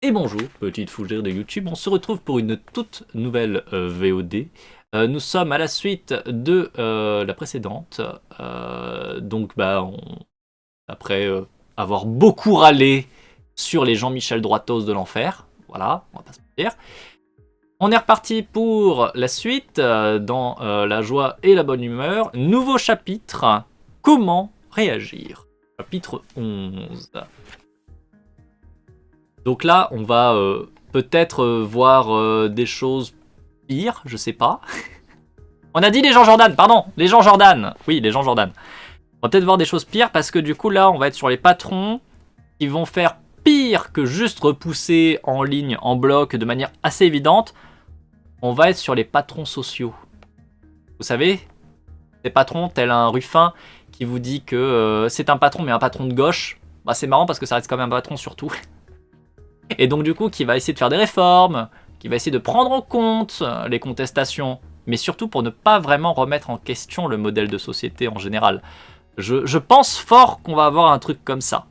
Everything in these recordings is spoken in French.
Et bonjour, petite fougère de YouTube, on se retrouve pour une toute nouvelle VOD. Nous sommes à la suite de la précédente. Après avoir beaucoup râlé sur les Jean-Michel Droitos de l'enfer, voilà, on va pas se mentir. On est reparti pour la suite, dans la joie et la bonne humeur. Nouveau chapitre, comment réagir? Chapitre 11. Donc là, on va peut-être voir des choses pires, je sais pas. On a dit les Jean Jordan, pardon, les Jean Jordan. Oui, les Jean Jordan. On va peut-être voir des choses pires parce que du coup là, on va être sur les patrons qui vont faire pire que juste repousser en ligne, en bloc, de manière assez évidente. On va être sur les patrons sociaux. Vous savez, ces patrons tel un Ruffin qui vous dit que c'est un patron mais un patron de gauche. Bah, c'est marrant parce que ça reste quand même un patron surtout. Et donc du coup qui va essayer de faire des réformes, qui va essayer de prendre en compte les contestations, mais surtout pour ne pas vraiment remettre en question le modèle de société en général. Je pense fort qu'on va avoir un truc comme ça.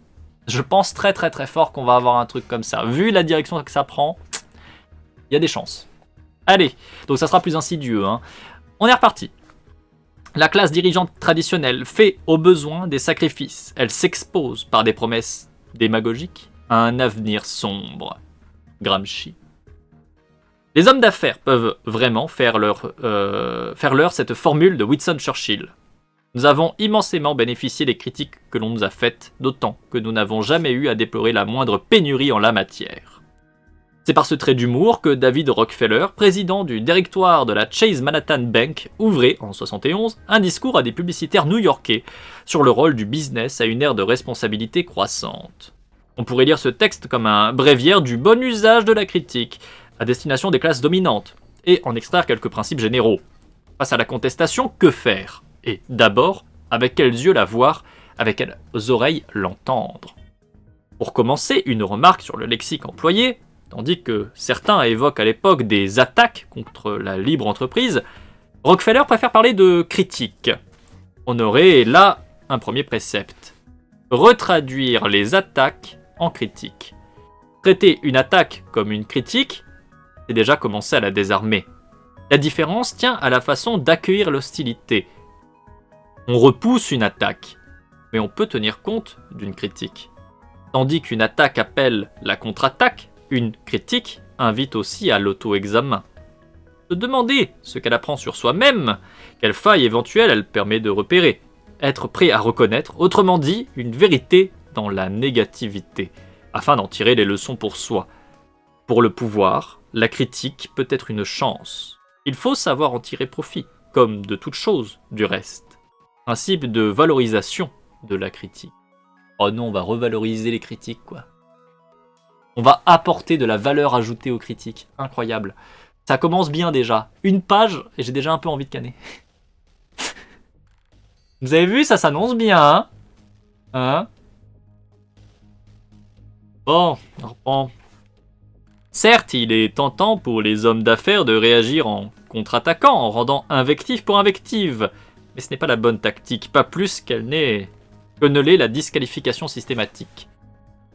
Je pense très très très fort qu'on va avoir un truc comme ça. Vu la direction que ça prend, il y a des chances. Allez, donc ça sera plus insidieux, hein. On est reparti. La classe dirigeante traditionnelle fait au besoin des sacrifices. Elle s'expose par des promesses démagogiques à un avenir sombre. Gramsci. Les hommes d'affaires peuvent vraiment faire leur cette formule de Winston Churchill. Nous avons immensément bénéficié des critiques que l'on nous a faites, d'autant que nous n'avons jamais eu à déplorer la moindre pénurie en la matière. C'est par ce trait d'humour que David Rockefeller, président du directoire de la Chase Manhattan Bank, ouvrait, en 71, un discours à des publicitaires new-yorkais sur le rôle du business à une ère de responsabilité croissante. On pourrait lire ce texte comme un bréviaire du bon usage de la critique, à destination des classes dominantes, et en extraire quelques principes généraux. Face à la contestation, que faire? Et d'abord, avec quels yeux la voir, avec quelles oreilles l'entendre? Pour commencer, une remarque sur le lexique employé. Tandis que certains évoquent à l'époque des attaques contre la libre entreprise, Rockefeller préfère parler de critique. On aurait là un premier précepte. Retraduire les attaques en critique. Traiter une attaque comme une critique, c'est déjà commencer à la désarmer. La différence tient à la façon d'accueillir l'hostilité. On repousse une attaque, mais on peut tenir compte d'une critique. Tandis qu'une attaque appelle la contre-attaque, une critique invite aussi à l'auto-examen. Se demander ce qu'elle apprend sur soi-même, quelle faille éventuelle elle permet de repérer. Être prêt à reconnaître, autrement dit, une vérité dans la négativité, afin d'en tirer les leçons pour soi. Pour le pouvoir, la critique peut être une chance. Il faut savoir en tirer profit, comme de toute chose du reste. Principe de valorisation de la critique. Oh non, on va revaloriser les critiques, quoi. On va apporter de la valeur ajoutée aux critiques. Incroyable. Ça commence bien déjà. Une page, et j'ai déjà un peu envie de canner. Vous avez vu, ça s'annonce bien, hein? Hein? Bon, bon. Certes, il est tentant pour les hommes d'affaires de réagir en contre-attaquant, en rendant invective pour invective. Mais ce n'est pas la bonne tactique, pas plus que ne l'est la disqualification systématique.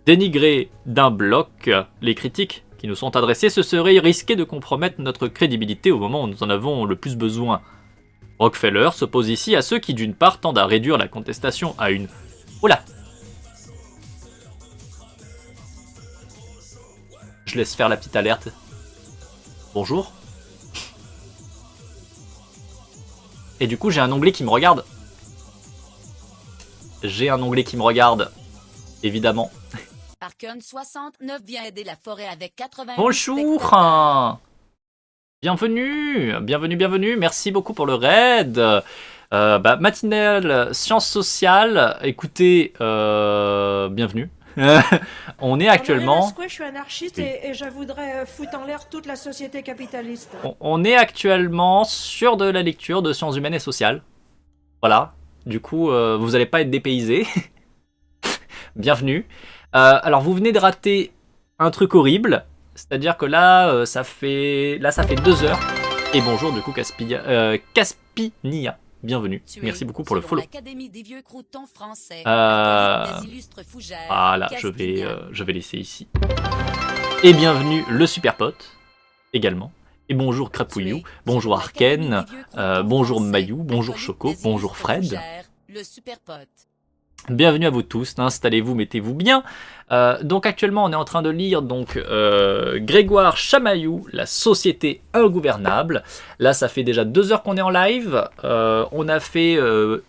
Dénigrer d'un bloc les critiques qui nous sont adressées, ce serait risquer de compromettre notre crédibilité au moment où nous en avons le plus besoin. Rockefeller s'oppose ici à ceux qui d'une part tendent à réduire la contestation à une... Oula! Je laisse faire la petite alerte. Bonjour. Et du coup j'ai un onglet qui me regarde. J'ai un onglet qui me regarde. Évidemment. Arkun 69 vient aider la forêt avec 80. Bonjour. Bienvenue, bienvenue, merci beaucoup pour le raid. Matinale sciences sociales, écoutez, bienvenue. On est actuellement... Je suis anarchiste et je voudrais foutre en l'air toute la société capitaliste. On est actuellement sur de la lecture de sciences humaines et sociales. Voilà, du coup, vous n'allez pas être dépaysés. Bienvenue. Alors, vous venez de rater un truc horrible. C'est-à-dire que là, ça fait 2 heures. Et bonjour, du coup, Caspinia. Bienvenue. Merci beaucoup pour le follow. Voilà, je vais laisser ici. Et bienvenue le super pote, également. Et bonjour Crapouillou, bonjour Arken, bonjour Mayou, bonjour Choco, bonjour Fred. Le super pote. Bienvenue à vous tous, installez-vous, mettez-vous bien. Donc actuellement on est en train de lire donc Grégoire Chamaillou, La société ingouvernable. Là ça fait déjà 2 heures qu'on est en live. On a fait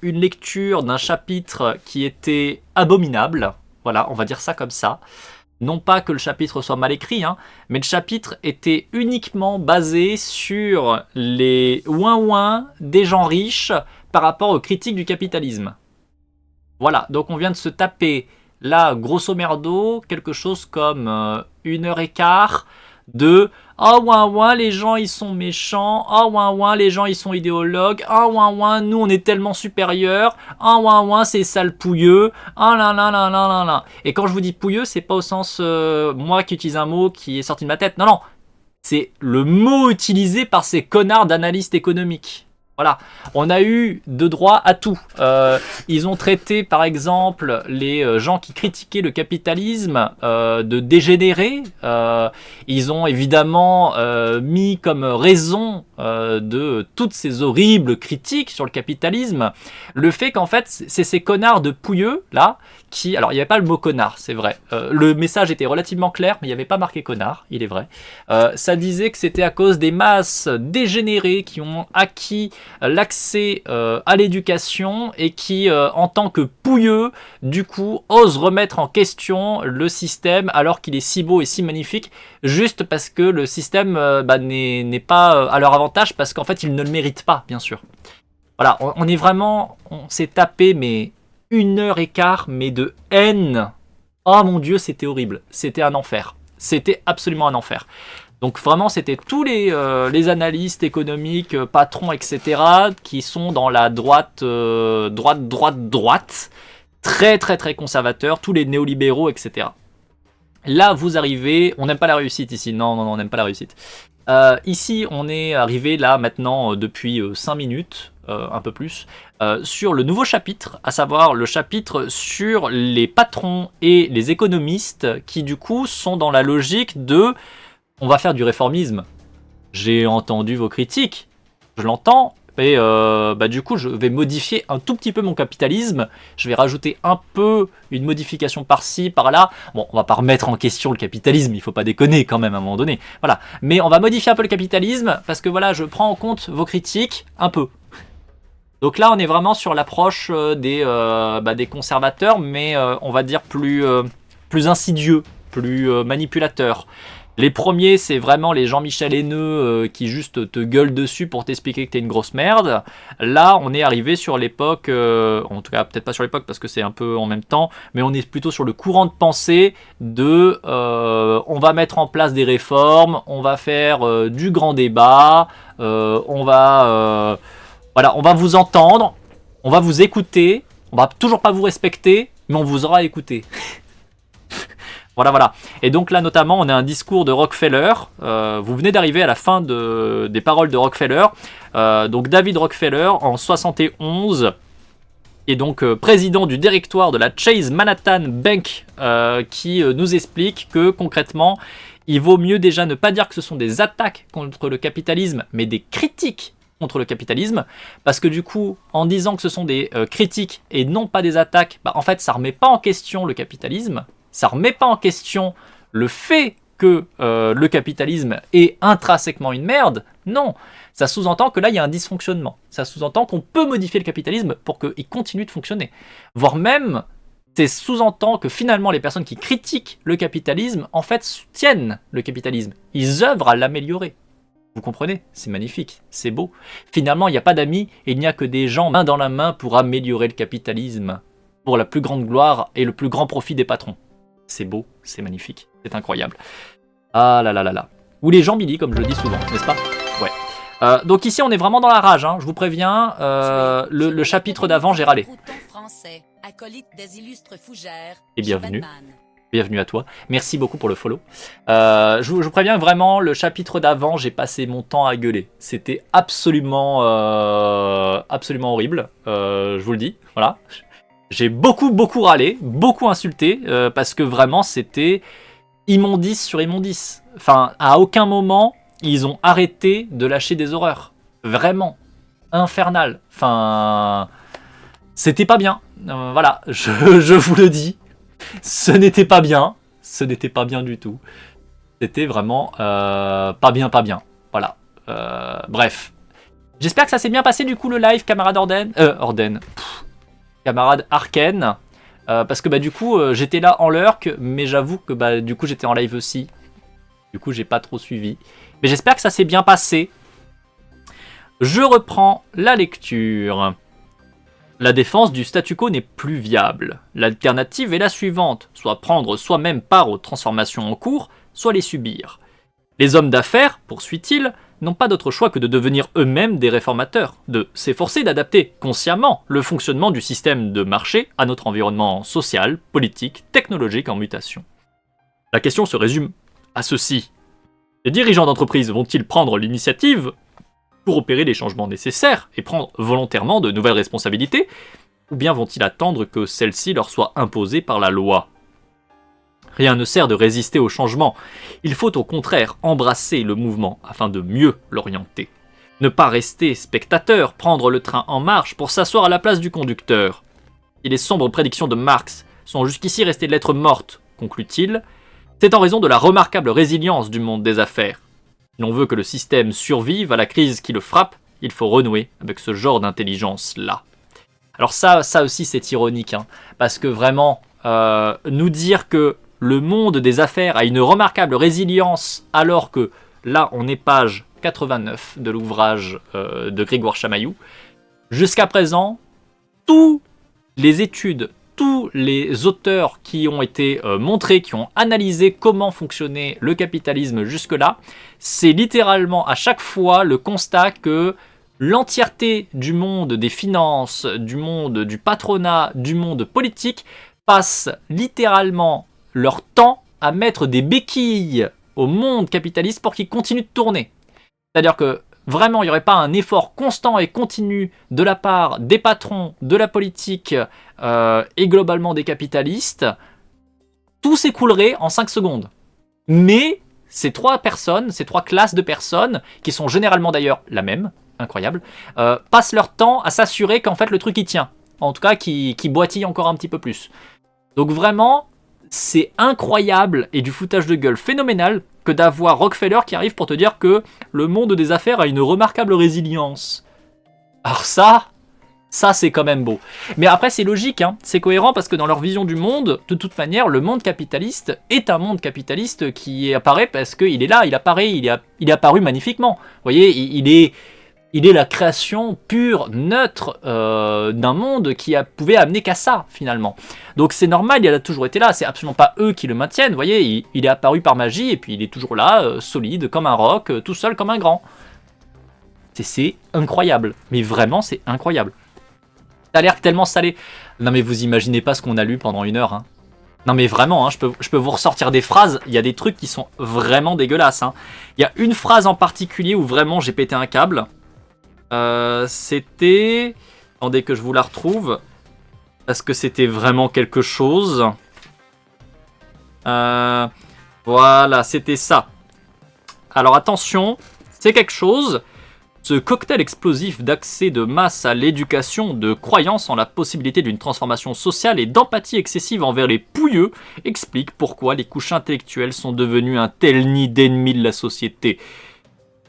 une lecture d'un chapitre qui était abominable. Voilà, on va dire ça comme ça. Non pas que le chapitre soit mal écrit, hein, mais le chapitre était uniquement basé sur les ouin-ouin des gens riches par rapport aux critiques du capitalisme. Voilà, donc on vient de se taper là, grosso merdo, quelque chose comme 1h15 de « Ah ouin ouin, les gens ils sont méchants, ah ouin ouin, les gens ils sont idéologues, ah ouin ouin, nous on est tellement supérieurs, ah ouin ouin, c'est sale pouilleux, ah là là là là là là ». Et quand je vous dis pouilleux, c'est pas au sens moi qui utilise un mot qui est sorti de ma tête, non non, c'est le mot utilisé par ces connards d'analystes économiques. Voilà, on a eu de droit à tout. Ils ont traité par exemple les gens qui critiquaient le capitalisme de dégénérés. Ils ont évidemment mis comme raison de toutes ces horribles critiques sur le capitalisme le fait qu'en fait c'est ces connards de pouilleux là qui... Alors il n'y avait pas le mot connard, c'est vrai. Le message était relativement clair mais il n'y avait pas marqué connard, il est vrai. Ça disait que c'était à cause des masses dégénérées qui ont acquis l'accès à l'éducation et qui, en tant que pouilleux, du coup, osent remettre en question le système alors qu'il est si beau et si magnifique, juste parce que le système n'est pas à leur avantage, parce qu'en fait, ils ne le méritent pas, bien sûr. Voilà, on est vraiment... On s'est tapé, mais 1h15, mais de haine. Oh mon Dieu, c'était horrible. C'était un enfer. C'était absolument un enfer. Donc vraiment, c'était tous les analystes économiques, patrons, etc., qui sont dans la droite, très très très conservateurs, tous les néolibéraux, etc. Là, vous arrivez, on n'aime pas la réussite ici, non, on n'aime pas la réussite. Ici, on est arrivé là maintenant depuis 5 minutes, un peu plus, sur le nouveau chapitre, à savoir le chapitre sur les patrons et les économistes qui du coup sont dans la logique de... On va faire du réformisme. J'ai entendu vos critiques, je l'entends, et du coup je vais modifier un tout petit peu mon capitalisme, je vais rajouter un peu une modification par-ci, par-là. Bon, on va pas remettre en question le capitalisme, il faut pas déconner quand même à un moment donné. Voilà, mais on va modifier un peu le capitalisme, parce que voilà, je prends en compte vos critiques, un peu. Donc là on est vraiment sur l'approche des conservateurs, mais on va dire plus insidieux, plus manipulateur. Les premiers, c'est vraiment les Jean-Michel Haineux qui juste te gueulent dessus pour t'expliquer que t'es une grosse merde. Là, on est arrivé sur l'époque, en tout cas peut-être pas sur l'époque parce que c'est un peu en même temps, mais on est plutôt sur le courant de pensée de on va mettre en place des réformes, on va faire du grand débat, on va vous entendre, on va vous écouter, on va toujours pas vous respecter, mais on vous aura écouté. Voilà. Et donc là, notamment, on a un discours de Rockefeller. Vous venez d'arriver à la fin des paroles de Rockefeller. Donc David Rockefeller, en 71, est donc président du directoire de la Chase Manhattan Bank, qui nous explique que concrètement, il vaut mieux déjà ne pas dire que ce sont des attaques contre le capitalisme, mais des critiques contre le capitalisme, parce que du coup, en disant que ce sont des critiques et non pas des attaques, en fait, ça remet pas en question le capitalisme. Ça remet pas en question le fait que le capitalisme est intrinsèquement une merde. Non, ça sous-entend que là, il y a un dysfonctionnement. Ça sous-entend qu'on peut modifier le capitalisme pour qu'il continue de fonctionner. Voire même, c'est sous-entend que finalement, les personnes qui critiquent le capitalisme, en fait, soutiennent le capitalisme. Ils œuvrent à l'améliorer. Vous comprenez? C'est magnifique, c'est beau. Finalement, il n'y a pas d'amis et il n'y a que des gens main dans la main pour améliorer le capitalisme, pour la plus grande gloire et le plus grand profit des patrons. C'est beau, c'est magnifique, c'est incroyable. Ah là là là là. Ou les gens Billy, comme je le dis souvent, n'est-ce pas? Ouais. Donc ici, on est vraiment dans la rage, hein. Je vous préviens. Le chapitre d'avant, j'ai râlé. Et bienvenue. Bienvenue à toi. Merci beaucoup pour le follow. Je vous préviens vraiment, le chapitre d'avant, j'ai passé mon temps à gueuler. C'était absolument horrible. Je vous le dis, voilà. J'ai beaucoup râlé, beaucoup insulté, parce que vraiment c'était immondice sur immondice. Enfin, à aucun moment, ils ont arrêté de lâcher des horreurs. Vraiment. Infernal. Enfin, c'était pas bien. Voilà, je vous le dis. Ce n'était pas bien. Ce n'était pas bien du tout. C'était vraiment pas bien, pas bien. Voilà. Bref. J'espère que ça s'est bien passé du coup le live, camarade Orden. Camarade Arken. Parce que bah du coup j'étais là en lurk, mais j'avoue que bah du coup j'étais en live aussi. Du coup j'ai pas trop suivi. Mais j'espère que ça s'est bien passé. Je reprends la lecture. La défense du statu quo n'est plus viable. L'alternative est la suivante, soit prendre soi-même part aux transformations en cours, soit les subir. Les hommes d'affaires, poursuit-il, n'ont pas d'autre choix que de devenir eux-mêmes des réformateurs, de s'efforcer d'adapter consciemment le fonctionnement du système de marché à notre environnement social, politique, technologique en mutation. La question se résume à ceci. Les dirigeants d'entreprise vont-ils prendre l'initiative pour opérer les changements nécessaires et prendre volontairement de nouvelles responsabilités, ou bien vont-ils attendre que celles-ci leur soient imposées par la loi ? Rien ne sert de résister au changement, il faut au contraire embrasser le mouvement afin de mieux l'orienter. Ne pas rester spectateur, prendre le train en marche pour s'asseoir à la place du conducteur. Si les sombres prédictions de Marx sont jusqu'ici restées lettres mortes, conclut-il, c'est en raison de la remarquable résilience du monde des affaires. Si l'on veut que le système survive à la crise qui le frappe, il faut renouer avec ce genre d'intelligence-là. Alors ça aussi c'est ironique, hein, parce que vraiment, nous dire que le monde des affaires a une remarquable résilience, alors que là on est page 89 de l'ouvrage de Grégoire Chamaillou, jusqu'à présent, toutes les études, tous les auteurs qui ont été montrés, qui ont analysé comment fonctionnait le capitalisme jusque-là, c'est littéralement à chaque fois le constat que l'entièreté du monde des finances, du monde du patronat, du monde politique passe littéralement leur temps à mettre des béquilles au monde capitaliste pour qu'il continue de tourner. C'est-à-dire que vraiment, il n'y aurait pas un effort constant et continu de la part des patrons, de la politique et globalement des capitalistes, tout s'écoulerait en 5 secondes. Mais ces trois classes de personnes, qui sont généralement d'ailleurs la même, incroyable, passent leur temps à s'assurer qu'en fait le truc y tient. En tout cas, qui boitille encore un petit peu plus. Donc vraiment, c'est incroyable et du foutage de gueule phénoménal que d'avoir Rockefeller qui arrive pour te dire que le monde des affaires a une remarquable résilience. Alors ça c'est quand même beau. Mais après c'est logique, hein, c'est cohérent parce que dans leur vision du monde, de toute manière, le monde capitaliste est un monde capitaliste qui apparaît parce qu'il est là, il apparaît, il est apparu magnifiquement. Vous voyez, il est la création pure, neutre d'un monde qui pouvait amener qu'à ça, finalement. Donc c'est normal, il a toujours été là, c'est absolument pas eux qui le maintiennent, vous voyez, il est apparu par magie, et puis il est toujours là, solide, comme un roc, tout seul comme un grand. C'est incroyable, mais vraiment c'est incroyable. Ça a l'air tellement salé. Non mais vous imaginez pas ce qu'on a lu pendant 1 heure, hein. Non mais vraiment, hein, je peux vous ressortir des phrases, il y a des trucs qui sont vraiment dégueulasses. Hein. Il y a une phrase en particulier où vraiment j'ai pété un câble. C'était... Attendez que je vous la retrouve. Parce que c'était vraiment quelque chose. Voilà, c'était ça. Alors attention, c'est quelque chose. Ce cocktail explosif d'accès de masse à l'éducation, de croyance en la possibilité d'une transformation sociale et d'empathie excessive envers les pouilleux explique pourquoi les couches intellectuelles sont devenues un tel nid d'ennemis de la société.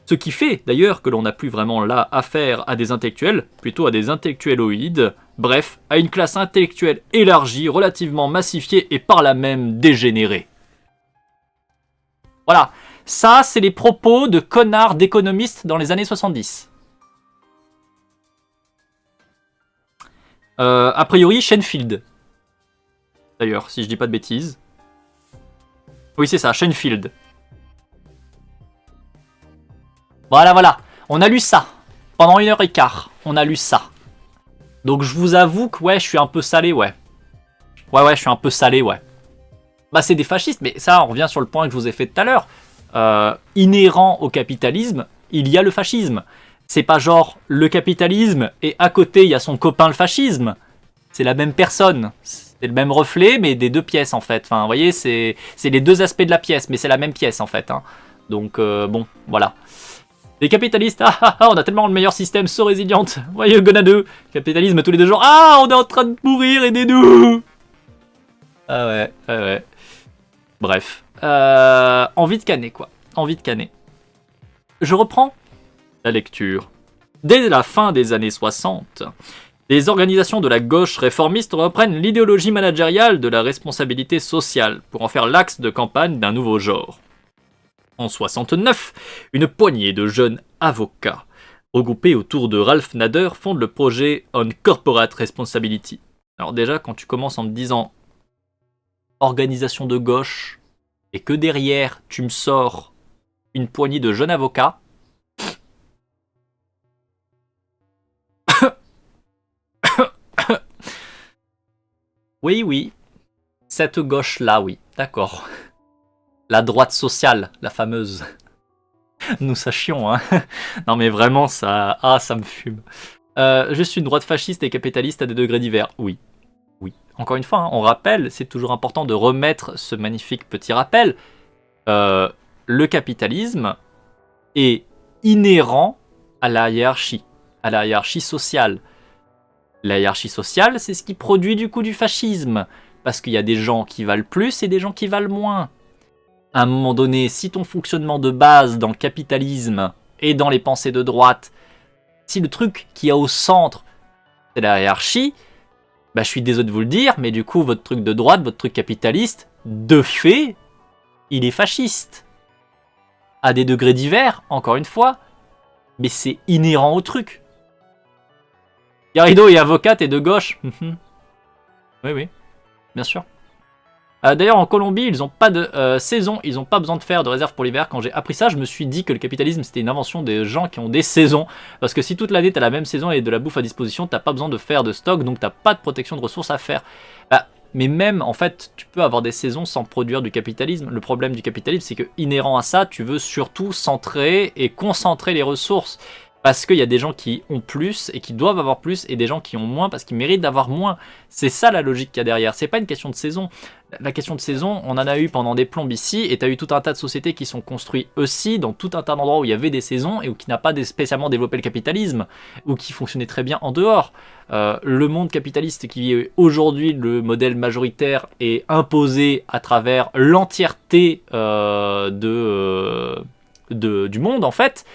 Ce qui fait d'ailleurs que l'on n'a plus vraiment là affaire à des intellectuels, plutôt à des intellectuelloïdes, bref, à une classe intellectuelle élargie, relativement massifiée et par là même dégénérée. Voilà, ça c'est les propos de connards d'économistes dans les années 70. A priori, Shenfield. D'ailleurs, si je dis pas de bêtises. Oui, c'est ça, Shenfield. Voilà, on a lu ça. Pendant 1h15, on a lu ça. Donc je vous avoue que ouais, je suis un peu salé, ouais. Ouais, je suis un peu salé, ouais. Bah c'est des fascistes, mais ça, on revient sur le point que je vous ai fait tout à l'heure. Inhérent au capitalisme, il y a le fascisme. C'est pas genre le capitalisme et à côté il y a son copain le fascisme. C'est la même personne. C'est le même reflet, mais des deux pièces en fait. Enfin, vous voyez, c'est les deux aspects de la pièce, mais c'est la même pièce en fait. Hein. Donc, bon, voilà. Les capitalistes, on a tellement le meilleur système, so résilient. Voyez, gonna do. Capitalisme tous les 2 jours. Ah, on est en train de mourir, aidez-nous. Ah ouais, ouais, ouais. Bref. Envie de canner, quoi. Envie de canner. Je reprends la lecture. Dès la fin des années 60, les organisations de la gauche réformiste reprennent l'idéologie managériale de la responsabilité sociale pour en faire l'axe de campagne d'un nouveau genre. En 69, une poignée de jeunes avocats, regroupés autour de Ralph Nader, fondent le projet On Corporate Responsibility. Alors déjà, quand tu commences en me disant organisation de gauche, et que derrière, tu me sors une poignée de jeunes avocats, oui, oui, cette gauche-là, oui, d'accord. La droite sociale, la fameuse. Nous sachions, hein. Non mais vraiment, ça me fume. Je suis une droite fasciste et capitaliste à des degrés divers. Oui. Oui. Encore une fois, hein, on rappelle, c'est toujours important de remettre ce magnifique petit rappel. Le capitalisme est inhérent à la hiérarchie sociale. La hiérarchie sociale, c'est ce qui produit du coup du fascisme. Parce qu'il y a des gens qui valent plus et des gens qui valent moins. À un moment donné, si ton fonctionnement de base dans le capitalisme et dans les pensées de droite, si le truc qui est au centre, c'est la hiérarchie, bah je suis désolé de vous le dire, mais du coup, votre truc de droite, votre truc capitaliste, de fait, il est fasciste. À des degrés divers, encore une fois, mais c'est inhérent au truc. Garrido est avocate et de gauche. Oui, oui, bien sûr. D'ailleurs, en Colombie, ils n'ont pas de saison, ils n'ont pas besoin de faire de réserve pour l'hiver. Quand j'ai appris ça, je me suis dit que le capitalisme, c'était une invention des gens qui ont des saisons. Parce que si toute l'année, tu as la même saison et de la bouffe à disposition, tu n'as pas besoin de faire de stock, donc tu n'as pas de protection de ressources à faire. Mais même, en fait, tu peux avoir des saisons sans produire du capitalisme. Le problème du capitalisme, c'est que inhérent à ça, tu veux surtout centrer et concentrer les ressources. Parce qu'il y a des gens qui ont plus et qui doivent avoir plus, et des gens qui ont moins parce qu'ils méritent d'avoir moins. C'est ça la logique qu'il y a derrière. C'est pas une question de saison. La question de saison, on en a eu pendant des plombes ici, et tu as eu tout un tas de sociétés qui sont construites aussi dans tout un tas d'endroits où il y avait des saisons et où qui n'a pas spécialement développé le capitalisme, ou qui fonctionnait très bien en dehors. Le monde capitaliste qui est aujourd'hui le modèle majoritaire est imposé à travers l'entièreté du monde en fait.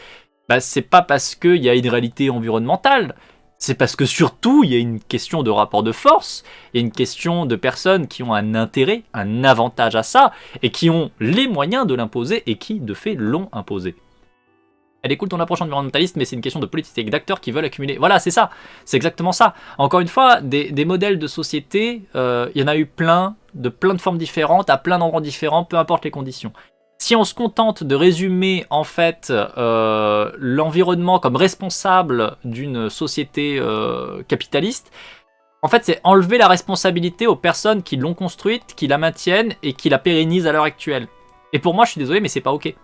C'est pas parce qu'il y a une réalité environnementale, c'est parce que surtout il y a une question de rapport de force, il y a une question de personnes qui ont un intérêt, un avantage à ça, et qui ont les moyens de l'imposer, et qui de fait l'ont imposé. Elle est cool ton approche environnementaliste, mais c'est une question de politique, d'acteurs qui veulent accumuler. Voilà, c'est ça, c'est exactement ça. Encore une fois, des modèles de société, il y en a eu plein de formes différentes, à plein d'endroits différents, peu importe les conditions. Si on se contente de résumer en fait l'environnement comme responsable d'une société capitaliste, en fait c'est enlever la responsabilité aux personnes qui l'ont construite, qui la maintiennent et qui la pérennisent à l'heure actuelle. Et pour moi, je suis désolé, mais c'est pas ok.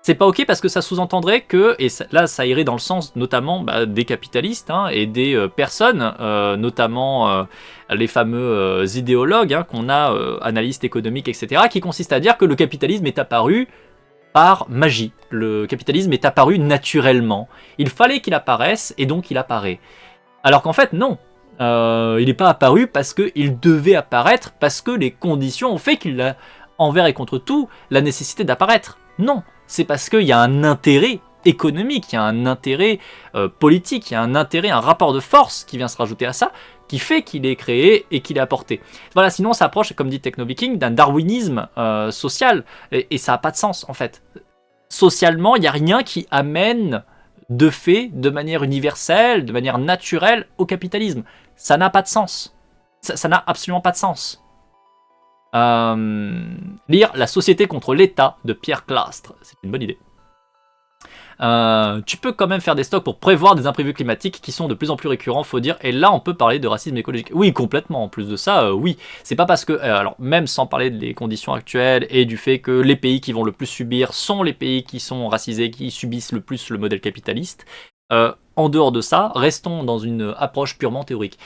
C'est pas ok parce que ça sous-entendrait que, et là ça irait dans le sens notamment des capitalistes et des personnes, notamment les fameux idéologues qu'on a, analystes économiques, etc., qui consistent à dire que le capitalisme est apparu par magie. Le capitalisme est apparu naturellement. Il fallait qu'il apparaisse et donc il apparaît. Alors qu'en fait non. Il n'est pas apparu parce qu'il devait apparaître, parce que les conditions ont fait qu'il a, envers et contre tout, la nécessité d'apparaître. Non. C'est parce qu'il y a un intérêt économique, il y a un intérêt politique, il y a un intérêt, un rapport de force qui vient se rajouter à ça, qui fait qu'il est créé et qu'il est apporté. Voilà, sinon on s'approche, comme dit Techno-Viking, d'un darwinisme social, et ça n'a pas de sens en fait. Socialement, il n'y a rien qui amène de fait, de manière universelle, de manière naturelle, au capitalisme. Ça n'a pas de sens. Ça n'a absolument pas de sens. Lire La société contre l'État de Pierre Clastre, c'est une bonne idée. Tu peux quand même faire des stocks pour prévoir des imprévus climatiques qui sont de plus en plus récurrents, faut dire, et là on peut parler de racisme écologique. Oui, complètement, en plus de ça, oui. C'est pas parce que, alors même sans parler des conditions actuelles et du fait que les pays qui vont le plus subir sont les pays qui sont racisés, qui subissent le plus le modèle capitaliste, en dehors de ça, restons dans une approche purement théorique.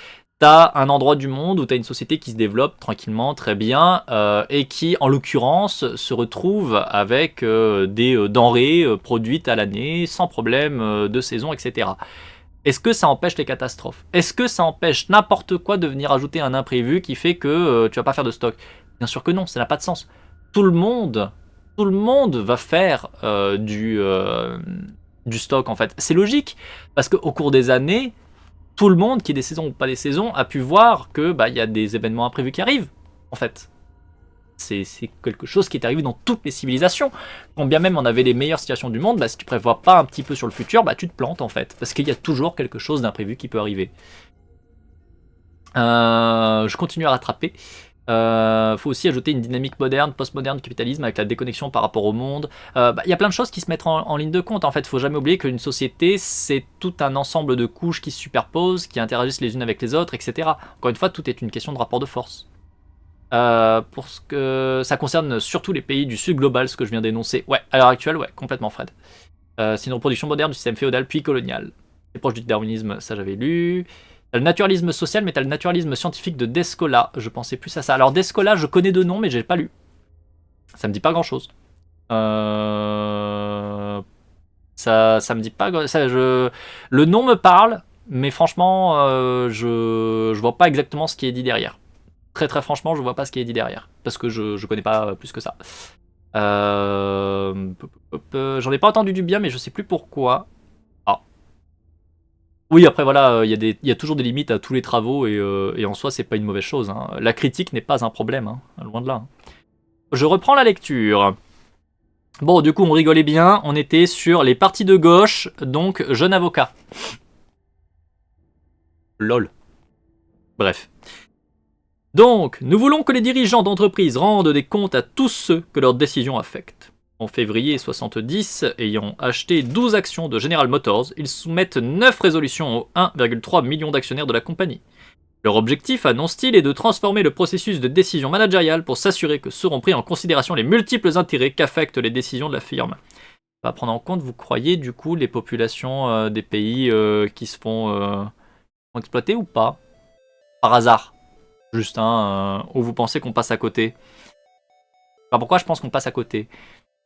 t'as un endroit du monde où t'as une société qui se développe tranquillement, très bien, et qui, en l'occurrence, se retrouve avec des denrées produites à l'année, sans problème de saison, etc. Est-ce que ça empêche les catastrophes? Est-ce que ça empêche n'importe quoi de venir ajouter un imprévu qui fait que tu vas pas faire de stock? Bien sûr que non, ça n'a pas de sens. Tout le monde va faire du stock en fait. C'est logique, parce qu'au cours des années, tout le monde, qui ait des saisons ou pas des saisons, a pu voir que y a des événements imprévus qui arrivent, en fait. C'est quelque chose qui est arrivé dans toutes les civilisations. Quand bien même on avait les meilleures situations du monde, si tu prévois pas un petit peu sur le futur, tu te plantes en fait. Parce qu'il y a toujours quelque chose d'imprévu qui peut arriver. Je continue à rattraper. Faut aussi ajouter une dynamique moderne, postmoderne du capitalisme avec la déconnexion par rapport au monde. Y a plein de choses qui se mettent en ligne de compte. En fait, faut jamais oublier qu'une société, c'est tout un ensemble de couches qui se superposent, qui interagissent les unes avec les autres, etc. Encore une fois, tout est une question de rapport de force. Pour ce que ça concerne surtout les pays du sud global, ce que je viens d'énoncer. Ouais, à l'heure actuelle, ouais, complètement Fred. C'est une reproduction moderne du système féodal puis colonial. C'est proche du darwinisme, ça j'avais lu. T'as le naturalisme social, mais t'as le naturalisme scientifique de Descola. Je pensais plus à ça. Alors Descola, je connais de nom, mais j'ai pas lu. Ça me dit pas grand chose. Ça me dit pas. Le nom me parle, mais franchement, je vois pas exactement ce qui est dit derrière. Très très franchement, je vois pas ce qui est dit derrière. Parce que je connais pas plus que ça. J'en ai pas entendu du bien, mais je sais plus pourquoi. Ah. Oui, après voilà, il y a toujours des limites à tous les travaux, et en soi, c'est pas une mauvaise chose. Hein. La critique n'est pas un problème, hein. Loin de là. Je reprends la lecture. Bon, du coup, on rigolait bien. On était sur les partis de gauche, donc jeune avocat. Lol. Bref. Donc, nous voulons que les dirigeants d'entreprise rendent des comptes à tous ceux que leurs décisions affectent. En février 70, ayant acheté 12 actions de General Motors, ils soumettent 9 résolutions aux 1,3 million d'actionnaires de la compagnie. Leur objectif, annonce-t-il, est de transformer le processus de décision managériale pour s'assurer que seront pris en considération les multiples intérêts qu'affectent les décisions de la firme. Ça va prendre en compte, vous croyez, du coup, les populations des pays qui se font exploiter ou pas? Par hasard. Juste, où vous pensez qu'on passe à côté. Enfin, pourquoi je pense qu'on passe à côté?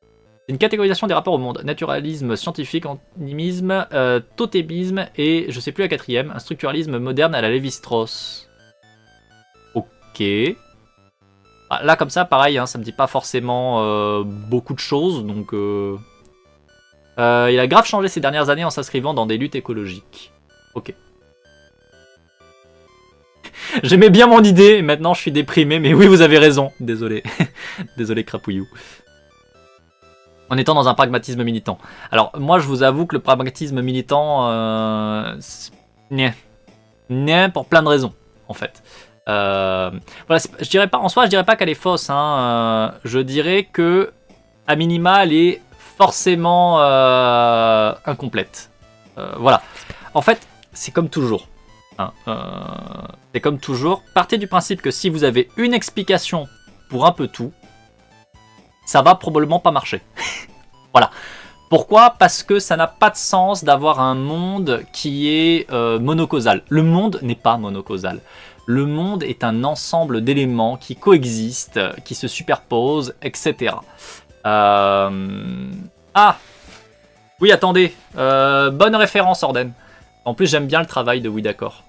C'est une catégorisation des rapports au monde. Naturalisme scientifique, animisme, totémisme et, je sais plus la quatrième, un structuralisme moderne à la Lévi-Strauss. Ok. Là, comme ça, pareil, ça me dit pas forcément beaucoup de choses, donc... il a grave changé ces dernières années en s'inscrivant dans des luttes écologiques. Ok. J'aimais bien mon idée, maintenant je suis déprimé, mais oui, vous avez raison. Désolé. Désolé, crapouillou. En étant dans un pragmatisme militant. Alors, moi, je vous avoue que le pragmatisme militant... Nien, pour plein de raisons, en fait. Voilà, je dirais pas, en soi, je dirais pas qu'elle est fausse. Je dirais que, à minima, elle est forcément incomplète. Voilà. En fait, c'est comme toujours. C'est comme toujours, partez du principe que si vous avez une explication pour un peu tout, ça va probablement pas marcher. Voilà. Pourquoi? Parce que ça n'a pas de sens d'avoir un monde qui est monocausal. Le monde n'est pas monocausal. Le monde est un ensemble d'éléments qui coexistent, qui se superposent, etc. Ah! Oui, attendez. Bonne référence, Orden. En plus, j'aime bien le travail de Oui d'accord.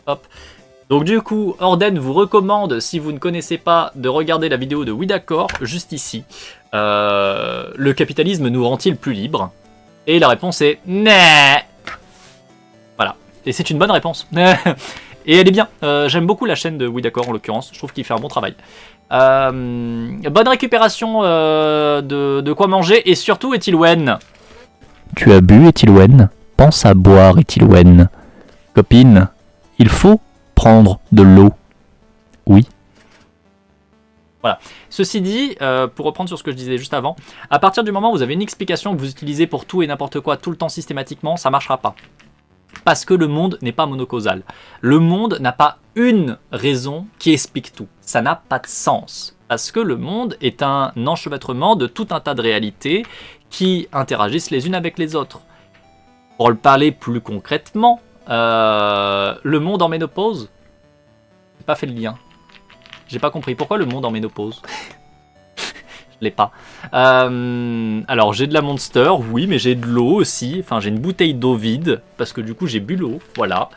Hop. Donc du coup, Orden vous recommande, si vous ne connaissez pas, de regarder la vidéo de Oui d'accord, juste ici. Le capitalisme nous rend-il plus libres? Et la réponse est nee. Voilà. Et c'est une bonne réponse. Et elle est bien. J'aime beaucoup la chaîne de Oui d'accord en l'occurrence. Je trouve qu'il fait un bon travail. Bonne récupération de quoi manger. Et surtout, Etilwen. Tu as bu, Etilwen? Pense à boire, Etilwen. Copine, il faut prendre de l'eau. Oui. Voilà. Ceci dit, pour reprendre sur ce que je disais juste avant, à partir du moment où vous avez une explication que vous utilisez pour tout et n'importe quoi, tout le temps systématiquement, ça ne marchera pas. Parce que le monde n'est pas monocausal. Le monde n'a pas une raison qui explique tout. Ça n'a pas de sens. Parce que le monde est un enchevêtrement de tout un tas de réalités qui interagissent les unes avec les autres. Pour le parler plus concrètement, le monde en ménopause. J'ai pas fait le lien. J'ai pas compris. Pourquoi le monde en ménopause? Je l'ai pas. Alors j'ai de la Monster, oui, mais j'ai de l'eau aussi. Enfin, j'ai une bouteille d'eau vide, parce que du coup j'ai bu l'eau, voilà.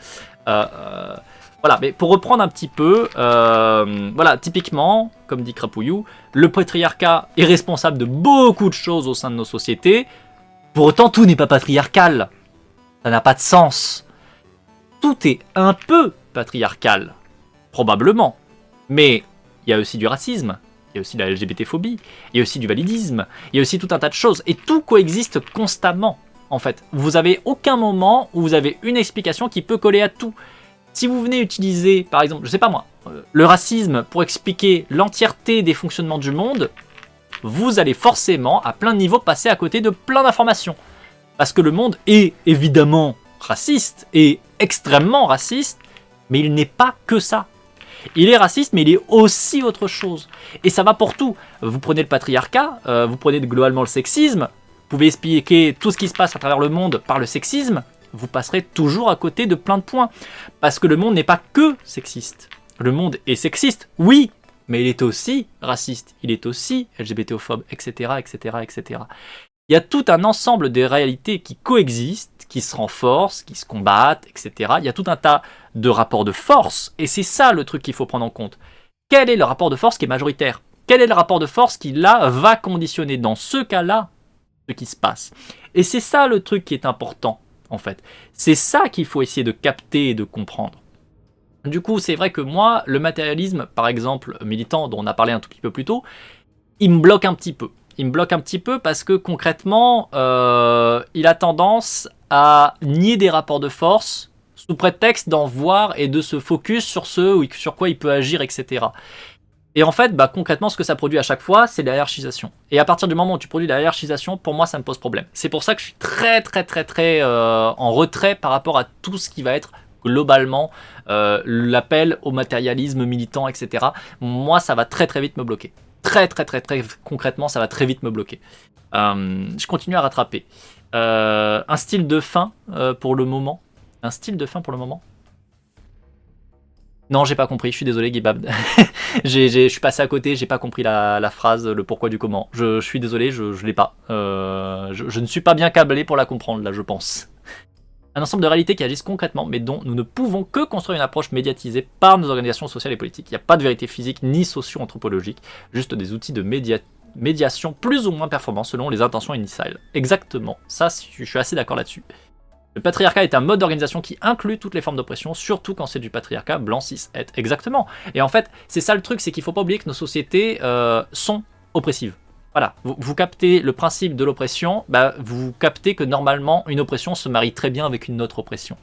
Voilà, mais pour reprendre un petit peu, voilà, typiquement, comme dit Crapouillou, le patriarcat est responsable de beaucoup de choses au sein de nos sociétés. Pour autant, tout n'est pas patriarcal. Ça n'a pas de sens. Tout est un peu patriarcal, probablement. Mais il y a aussi du racisme, il y a aussi de la LGBT-phobie, il y a aussi du validisme, il y a aussi tout un tas de choses. Et tout coexiste constamment, en fait. Vous avez aucun moment où vous avez une explication qui peut coller à tout. Si vous venez utiliser, par exemple, je sais pas moi, le racisme pour expliquer l'entièreté des fonctionnements du monde, vous allez forcément, à plein de niveaux, passer à côté de plein d'informations. Parce que le monde est évidemment raciste, et extrêmement raciste, mais il n'est pas que ça. Il est raciste, mais il est aussi autre chose. Et ça va pour tout. Vous prenez le patriarcat, vous prenez globalement le sexisme, vous pouvez expliquer tout ce qui se passe à travers le monde par le sexisme, vous passerez toujours à côté de plein de points. Parce que le monde n'est pas que sexiste. Le monde est sexiste, oui, mais il est aussi raciste, il est aussi LGBTophobe, etc., etc., etc. Il y a tout un ensemble de réalités qui coexistent, qui se renforcent, qui se combattent, etc. Il y a tout un tas de rapports de force, et c'est ça le truc qu'il faut prendre en compte. Quel est le rapport de force qui est majoritaire? Quel est le rapport de force qui, là, va conditionner, dans ce cas-là, ce qui se passe? Et c'est ça le truc qui est important, en fait. C'est ça qu'il faut essayer de capter et de comprendre. Du coup, c'est vrai que moi, le matérialisme, par exemple, militant, dont on a parlé un tout petit peu plus tôt, il me bloque un petit peu. Il me bloque un petit peu parce que concrètement, il a tendance à nier des rapports de force sous prétexte d'en voir et de se focus sur ce sur quoi il peut agir, etc. Et en fait, concrètement, ce que ça produit à chaque fois, c'est la hiérarchisation. Et à partir du moment où tu produis la hiérarchisation, pour moi, ça me pose problème. C'est pour ça que je suis très en retrait par rapport à tout ce qui va être globalement l'appel au matérialisme militant, etc. Moi, ça va très vite me bloquer. Très concrètement, ça va très vite me bloquer. Je continue à rattraper. Un style de fin pour le moment. Un style de fin pour le moment. Non, j'ai pas compris, je suis désolé Guibab. Je suis passé à côté, j'ai pas compris la phrase, le pourquoi du comment. Je suis désolé, je l'ai pas. Je ne suis pas bien câblé pour la comprendre là, je pense. Un ensemble de réalités qui agissent concrètement, mais dont nous ne pouvons que construire une approche médiatisée par nos organisations sociales et politiques. Il n'y a pas de vérité physique ni socio-anthropologique, juste des outils de médiation plus ou moins performants selon les intentions initiales. Exactement, ça je suis assez d'accord là-dessus. Le patriarcat est un mode d'organisation qui inclut toutes les formes d'oppression, surtout quand c'est du patriarcat blanc cis het. Exactement. Et en fait, c'est ça le truc, c'est qu'il ne faut pas oublier que nos sociétés sont oppressives. Voilà, vous captez le principe de l'oppression, vous captez que normalement une oppression se marie très bien avec une autre oppression.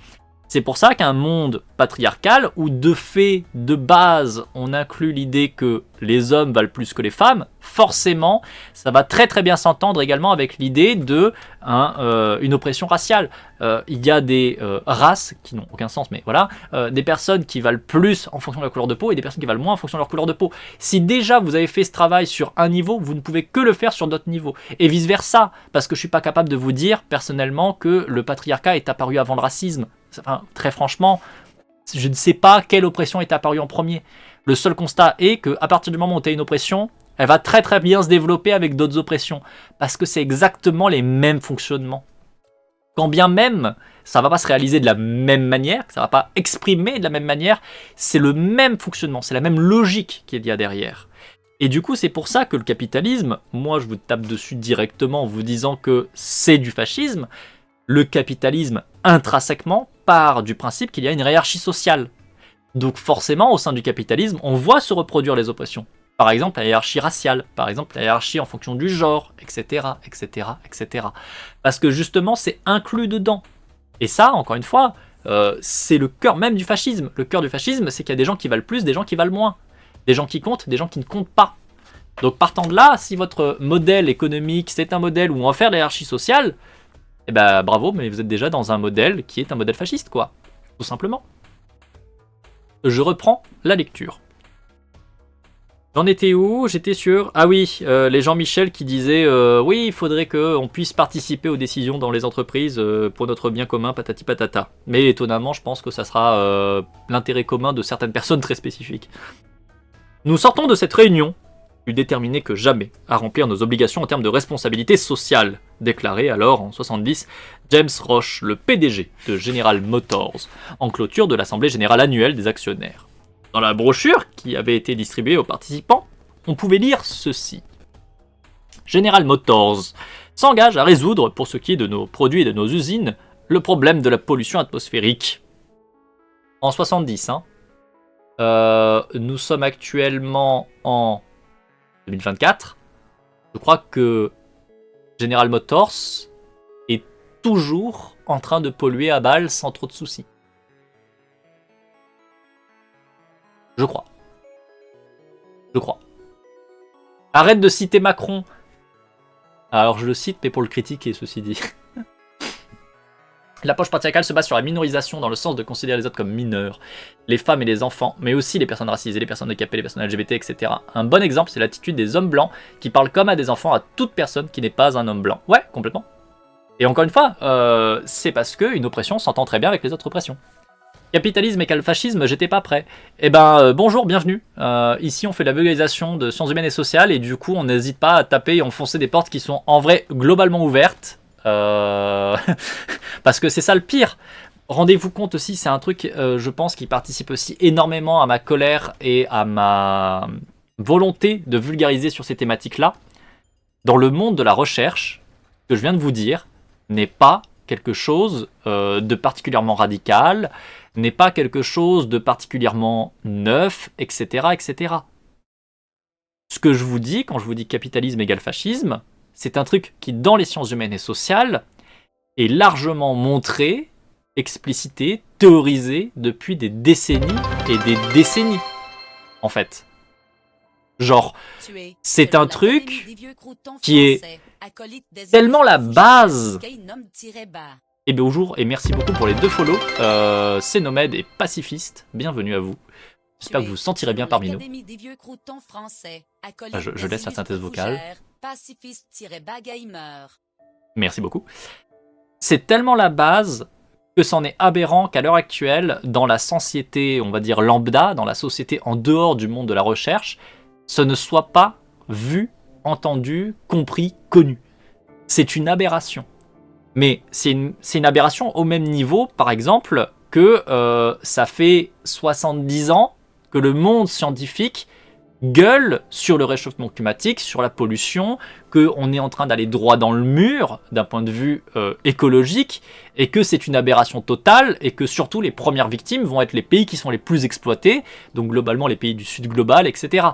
C'est pour ça qu'un monde patriarcal, où de fait, de base, on inclut l'idée que les hommes valent plus que les femmes, forcément, ça va très bien s'entendre également avec l'idée de une oppression raciale. Il y a des races qui n'ont aucun sens, mais voilà, des personnes qui valent plus en fonction de la couleur de peau et des personnes qui valent moins en fonction de leur couleur de peau. Si déjà vous avez fait ce travail sur un niveau, vous ne pouvez que le faire sur d'autres niveaux. Et vice versa, parce que je ne suis pas capable de vous dire personnellement que le patriarcat est apparu avant le racisme. Enfin, très franchement, je ne sais pas quelle oppression est apparue en premier. Le seul constat est qu'à partir du moment où tu as une oppression, elle va très bien se développer avec d'autres oppressions. Parce que c'est exactement les mêmes fonctionnements. Quand bien même, ça ne va pas se réaliser de la même manière, ça ne va pas exprimer de la même manière, c'est le même fonctionnement, c'est la même logique qu'il y a derrière. Et du coup, c'est pour ça que le capitalisme, moi je vous tape dessus directement en vous disant que c'est du fascisme. Le capitalisme, intrinsèquement, part du principe qu'il y a une hiérarchie sociale. Donc forcément, au sein du capitalisme, on voit se reproduire les oppressions. Par exemple, la hiérarchie raciale, par exemple, la hiérarchie en fonction du genre, etc., etc., etc. Parce que justement, c'est inclus dedans. Et ça, encore une fois, c'est le cœur même du fascisme. Le cœur du fascisme, c'est qu'il y a des gens qui valent plus, des gens qui valent moins. Des gens qui comptent, des gens qui ne comptent pas. Donc partant de là, si votre modèle économique, c'est un modèle où on va faire la hiérarchie sociale, eh ben bravo, mais vous êtes déjà dans un modèle qui est un modèle fasciste, quoi. Tout simplement. Je reprends la lecture. J'en étais où? J'étais sur... Ah oui, les Jean-Michel qui disaient oui, il faudrait qu'on puisse participer aux décisions dans les entreprises pour notre bien commun, patati patata. Mais étonnamment, je pense que ça sera l'intérêt commun de certaines personnes très spécifiques. Nous sortons de cette réunion plus déterminés que jamais à remplir nos obligations en termes de responsabilité sociale, déclarait alors en 70 James Roche, le PDG de General Motors, en clôture de l'Assemblée Générale Annuelle des Actionnaires. Dans la brochure qui avait été distribuée aux participants, on pouvait lire ceci. General Motors s'engage à résoudre, pour ce qui est de nos produits et de nos usines, le problème de la pollution atmosphérique. En 70, hein. Nous sommes actuellement en 2024. Je crois que General Motors est toujours en train de polluer à balle sans trop de soucis. Je crois. Arrête de citer Macron. Alors je le cite, mais pour le critiquer, ceci dit. L'approche patriarcale se base sur la minorisation dans le sens de considérer les autres comme mineurs, les femmes et les enfants, mais aussi les personnes racisées, les personnes handicapées, les personnes LGBT, etc. Un bon exemple, c'est l'attitude des hommes blancs qui parlent comme à des enfants à toute personne qui n'est pas un homme blanc. Ouais, complètement. Et encore une fois, c'est parce qu'une oppression s'entend très bien avec les autres oppressions. Capitalisme et fascisme, j'étais pas prêt. Eh ben, bonjour, bienvenue. Ici, on fait de la vulgarisation de sciences humaines et sociales, et du coup, on n'hésite pas à taper et enfoncer des portes qui sont en vrai globalement ouvertes. Parce que c'est ça le pire. Rendez-vous compte aussi, c'est un truc, je pense, qui participe aussi énormément à ma colère et à ma volonté de vulgariser sur ces thématiques-là. Dans le monde de la recherche, ce que je viens de vous dire n'est pas quelque chose de particulièrement radical, n'est pas quelque chose de particulièrement neuf, etc., etc. Ce que je vous dis, quand je vous dis capitalisme égale fascisme, c'est un truc qui, dans les sciences humaines et sociales, est largement montré, explicité, théorisé depuis des décennies et des décennies, en fait. Genre, c'est un truc qui est tellement la base. Et bonjour et merci beaucoup pour les 2 follow. C'est Nomade et Pacifiste. Bienvenue à vous. J'espère que vous vous sentirez bien parmi nous. Je laisse la synthèse vocale. Merci beaucoup. C'est tellement la base que c'en est aberrant qu'à l'heure actuelle, dans la société, on va dire lambda, dans la société en dehors du monde de la recherche, ce ne soit pas vu, entendu, compris, connu. C'est une aberration. Mais c'est une aberration au même niveau, par exemple, que ça fait 70 ans que le monde scientifique gueule sur le réchauffement climatique, sur la pollution, qu'on est en train d'aller droit dans le mur d'un point de vue écologique, et que c'est une aberration totale, et que surtout les premières victimes vont être les pays qui sont les plus exploités, donc globalement les pays du sud global, etc.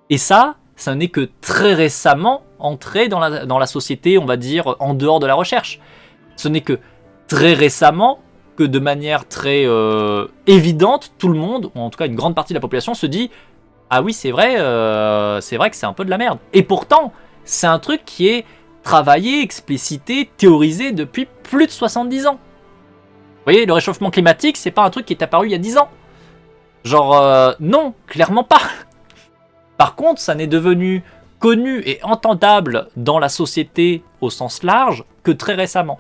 Et ça n'est que très récemment entré dans la société, on va dire, en dehors de la recherche. Ce n'est que très récemment que de manière très évidente, tout le monde, ou en tout cas une grande partie de la population, se dit « Ah oui, c'est vrai que c'est un peu de la merde. » Et pourtant, c'est un truc qui est travaillé, explicité, théorisé depuis plus de 70 ans. Vous voyez, le réchauffement climatique, c'est pas un truc qui est apparu il y a 10 ans. Genre, non, clairement pas. Par contre, ça n'est devenu connu et entendable dans la société au sens large que très récemment.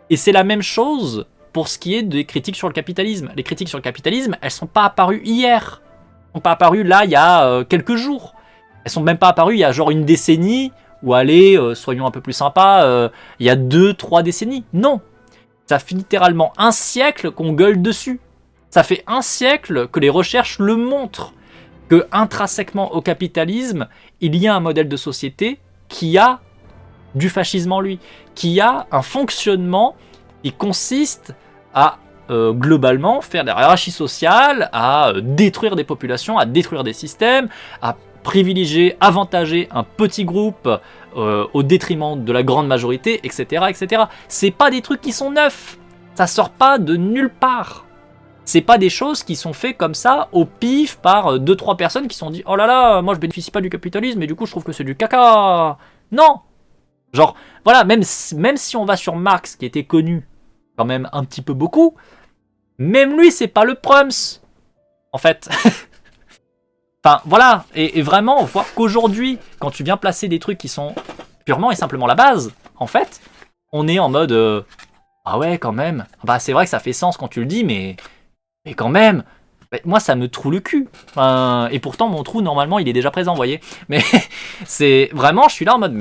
Et c'est la même chose pour ce qui est des critiques sur le capitalisme. Les critiques sur le capitalisme, elles sont pas apparues hier. Elles sont pas apparues là, il y a quelques jours. Elles sont même pas apparues il y a genre une décennie, ou allez, soyons un peu plus sympas, il y a 2-3 décennies. Non. Ça fait littéralement un siècle qu'on gueule dessus. Ça fait un siècle que les recherches le montrent. Que intrinsèquement au capitalisme, il y a un modèle de société qui a du fascisme en lui, qui a un fonctionnement qui consiste à globalement faire des hiérarchies sociales, à détruire des populations, à détruire des systèmes, à privilégier, avantager un petit groupe au détriment de la grande majorité, etc., etc. C'est pas des trucs qui sont neufs, ça sort pas de nulle part. C'est pas des choses qui sont faites comme ça au pif par 2-3 personnes qui se sont dit « Oh là là, moi je bénéficie pas du capitalisme et du coup je trouve que c'est du caca !» Non. Genre, voilà, même si on va sur Marx qui était connu quand même un petit peu beaucoup, même lui c'est pas le prums en fait. Enfin, voilà, et vraiment, voir qu'aujourd'hui, quand tu viens placer des trucs qui sont purement et simplement la base, en fait, on est en mode ah ouais, quand même. Bah, c'est vrai que ça fait sens quand tu le dis, mais quand même. Moi, ça me troue le cul. Et pourtant, mon trou, normalement, il est déjà présent, vous voyez. Mais c'est vraiment, je suis là en mode,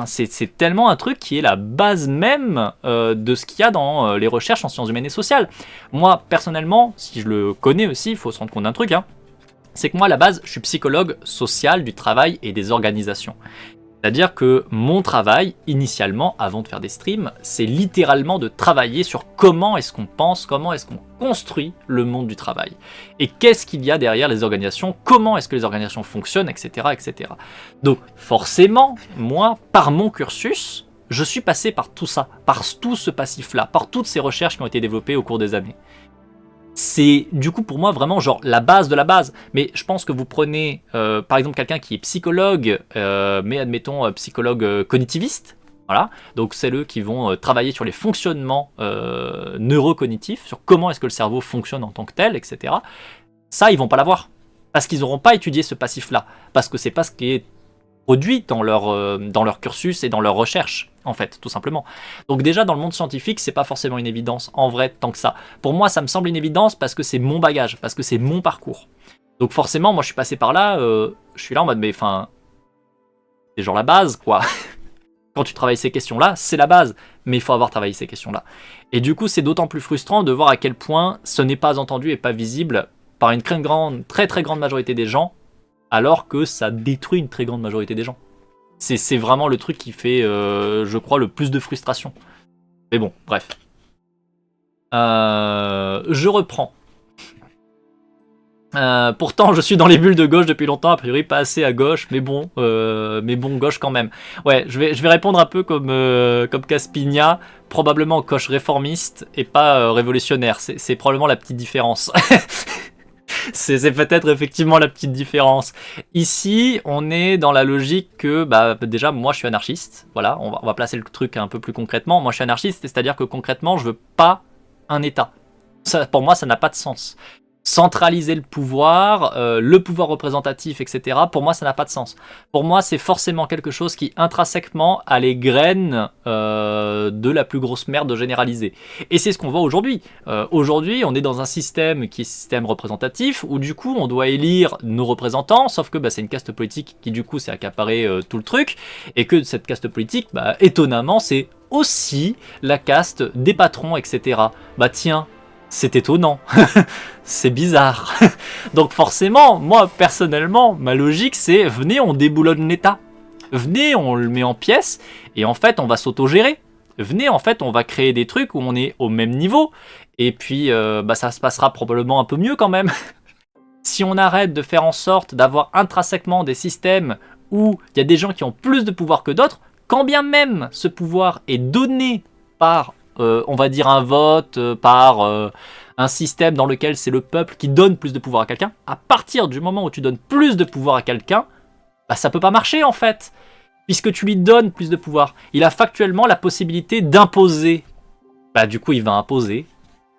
c'est tellement un truc qui est la base même de ce qu'il y a dans les recherches en sciences humaines et sociales. Moi, personnellement, si je le connais aussi, il faut se rendre compte d'un truc, hein, c'est que moi, à la base, je suis psychologue social du travail et des organisations. C'est-à-dire que mon travail, initialement, avant de faire des streams, c'est littéralement de travailler sur comment est-ce qu'on pense, comment est-ce qu'on construit le monde du travail. Et qu'est-ce qu'il y a derrière les organisations, comment est-ce que les organisations fonctionnent, etc., etc. Donc, forcément, moi, par mon cursus, je suis passé par tout ça, par tout ce passif-là, par toutes ces recherches qui ont été développées au cours des années. C'est du coup pour moi vraiment genre la base de la base. Mais je pense que vous prenez par exemple quelqu'un qui est psychologue, mais admettons psychologue cognitiviste, voilà. Donc c'est eux qui vont travailler sur les fonctionnements neurocognitifs, sur comment est-ce que le cerveau fonctionne en tant que tel, etc. Ça ils vont pas l'avoir parce qu'ils n'auront pas étudié ce passif-là, parce que c'est pas ce qui est produit dans leur cursus et dans leur recherche, en fait, tout simplement. Donc déjà, dans le monde scientifique, c'est pas forcément une évidence, en vrai, tant que ça. Pour moi, ça me semble une évidence parce que c'est mon bagage, parce que c'est mon parcours. Donc forcément, moi, je suis passé par là, je suis là en mode, mais enfin, c'est genre la base, quoi. Quand tu travailles ces questions-là, c'est la base, mais il faut avoir travaillé ces questions-là. Et du coup, c'est d'autant plus frustrant de voir à quel point ce n'est pas entendu et pas visible par une très très grande majorité des gens, alors que ça détruit une très grande majorité des gens. C'est vraiment le truc qui fait, je crois, le plus de frustration. Mais bon, bref. Je reprends. Pourtant, je suis dans les bulles de gauche depuis longtemps, a priori pas assez à gauche, mais bon, gauche quand même. Ouais, je vais répondre un peu comme Caspigna, probablement gauche réformiste et pas révolutionnaire. C'est probablement la petite différence. C'est peut-être effectivement la petite différence. Ici, on est dans la logique que, déjà, moi, je suis anarchiste. Voilà, on va placer le truc un peu plus concrètement. Moi, je suis anarchiste, c'est-à-dire que concrètement, je veux pas un État. Ça, pour moi, ça n'a pas de sens. Centraliser le pouvoir représentatif, etc. Pour moi, ça n'a pas de sens. Pour moi, c'est forcément quelque chose qui intrinsèquement a les graines de la plus grosse merde généralisée. Et c'est ce qu'on voit aujourd'hui. Aujourd'hui, on est dans un système qui est système représentatif où du coup, on doit élire nos représentants, sauf que c'est une caste politique qui du coup s'est accaparé tout le truc, et que cette caste politique, étonnamment, c'est aussi la caste des patrons, etc. Tiens, c'est étonnant, c'est bizarre. Donc forcément, moi personnellement, ma logique c'est venez on déboulonne l'État. Venez on le met en pièces et en fait on va s'autogérer. Venez en fait on va créer des trucs où on est au même niveau et puis ça se passera probablement un peu mieux quand même. Si on arrête de faire en sorte d'avoir intrinsèquement des systèmes où il y a des gens qui ont plus de pouvoir que d'autres, quand bien même ce pouvoir est donné par on va dire un vote, par un système dans lequel c'est le peuple qui donne plus de pouvoir à quelqu'un, à partir du moment où tu donnes plus de pouvoir à quelqu'un, ça peut pas marcher en fait, puisque tu lui donnes plus de pouvoir. Il a factuellement la possibilité d'imposer. Du coup, il va imposer.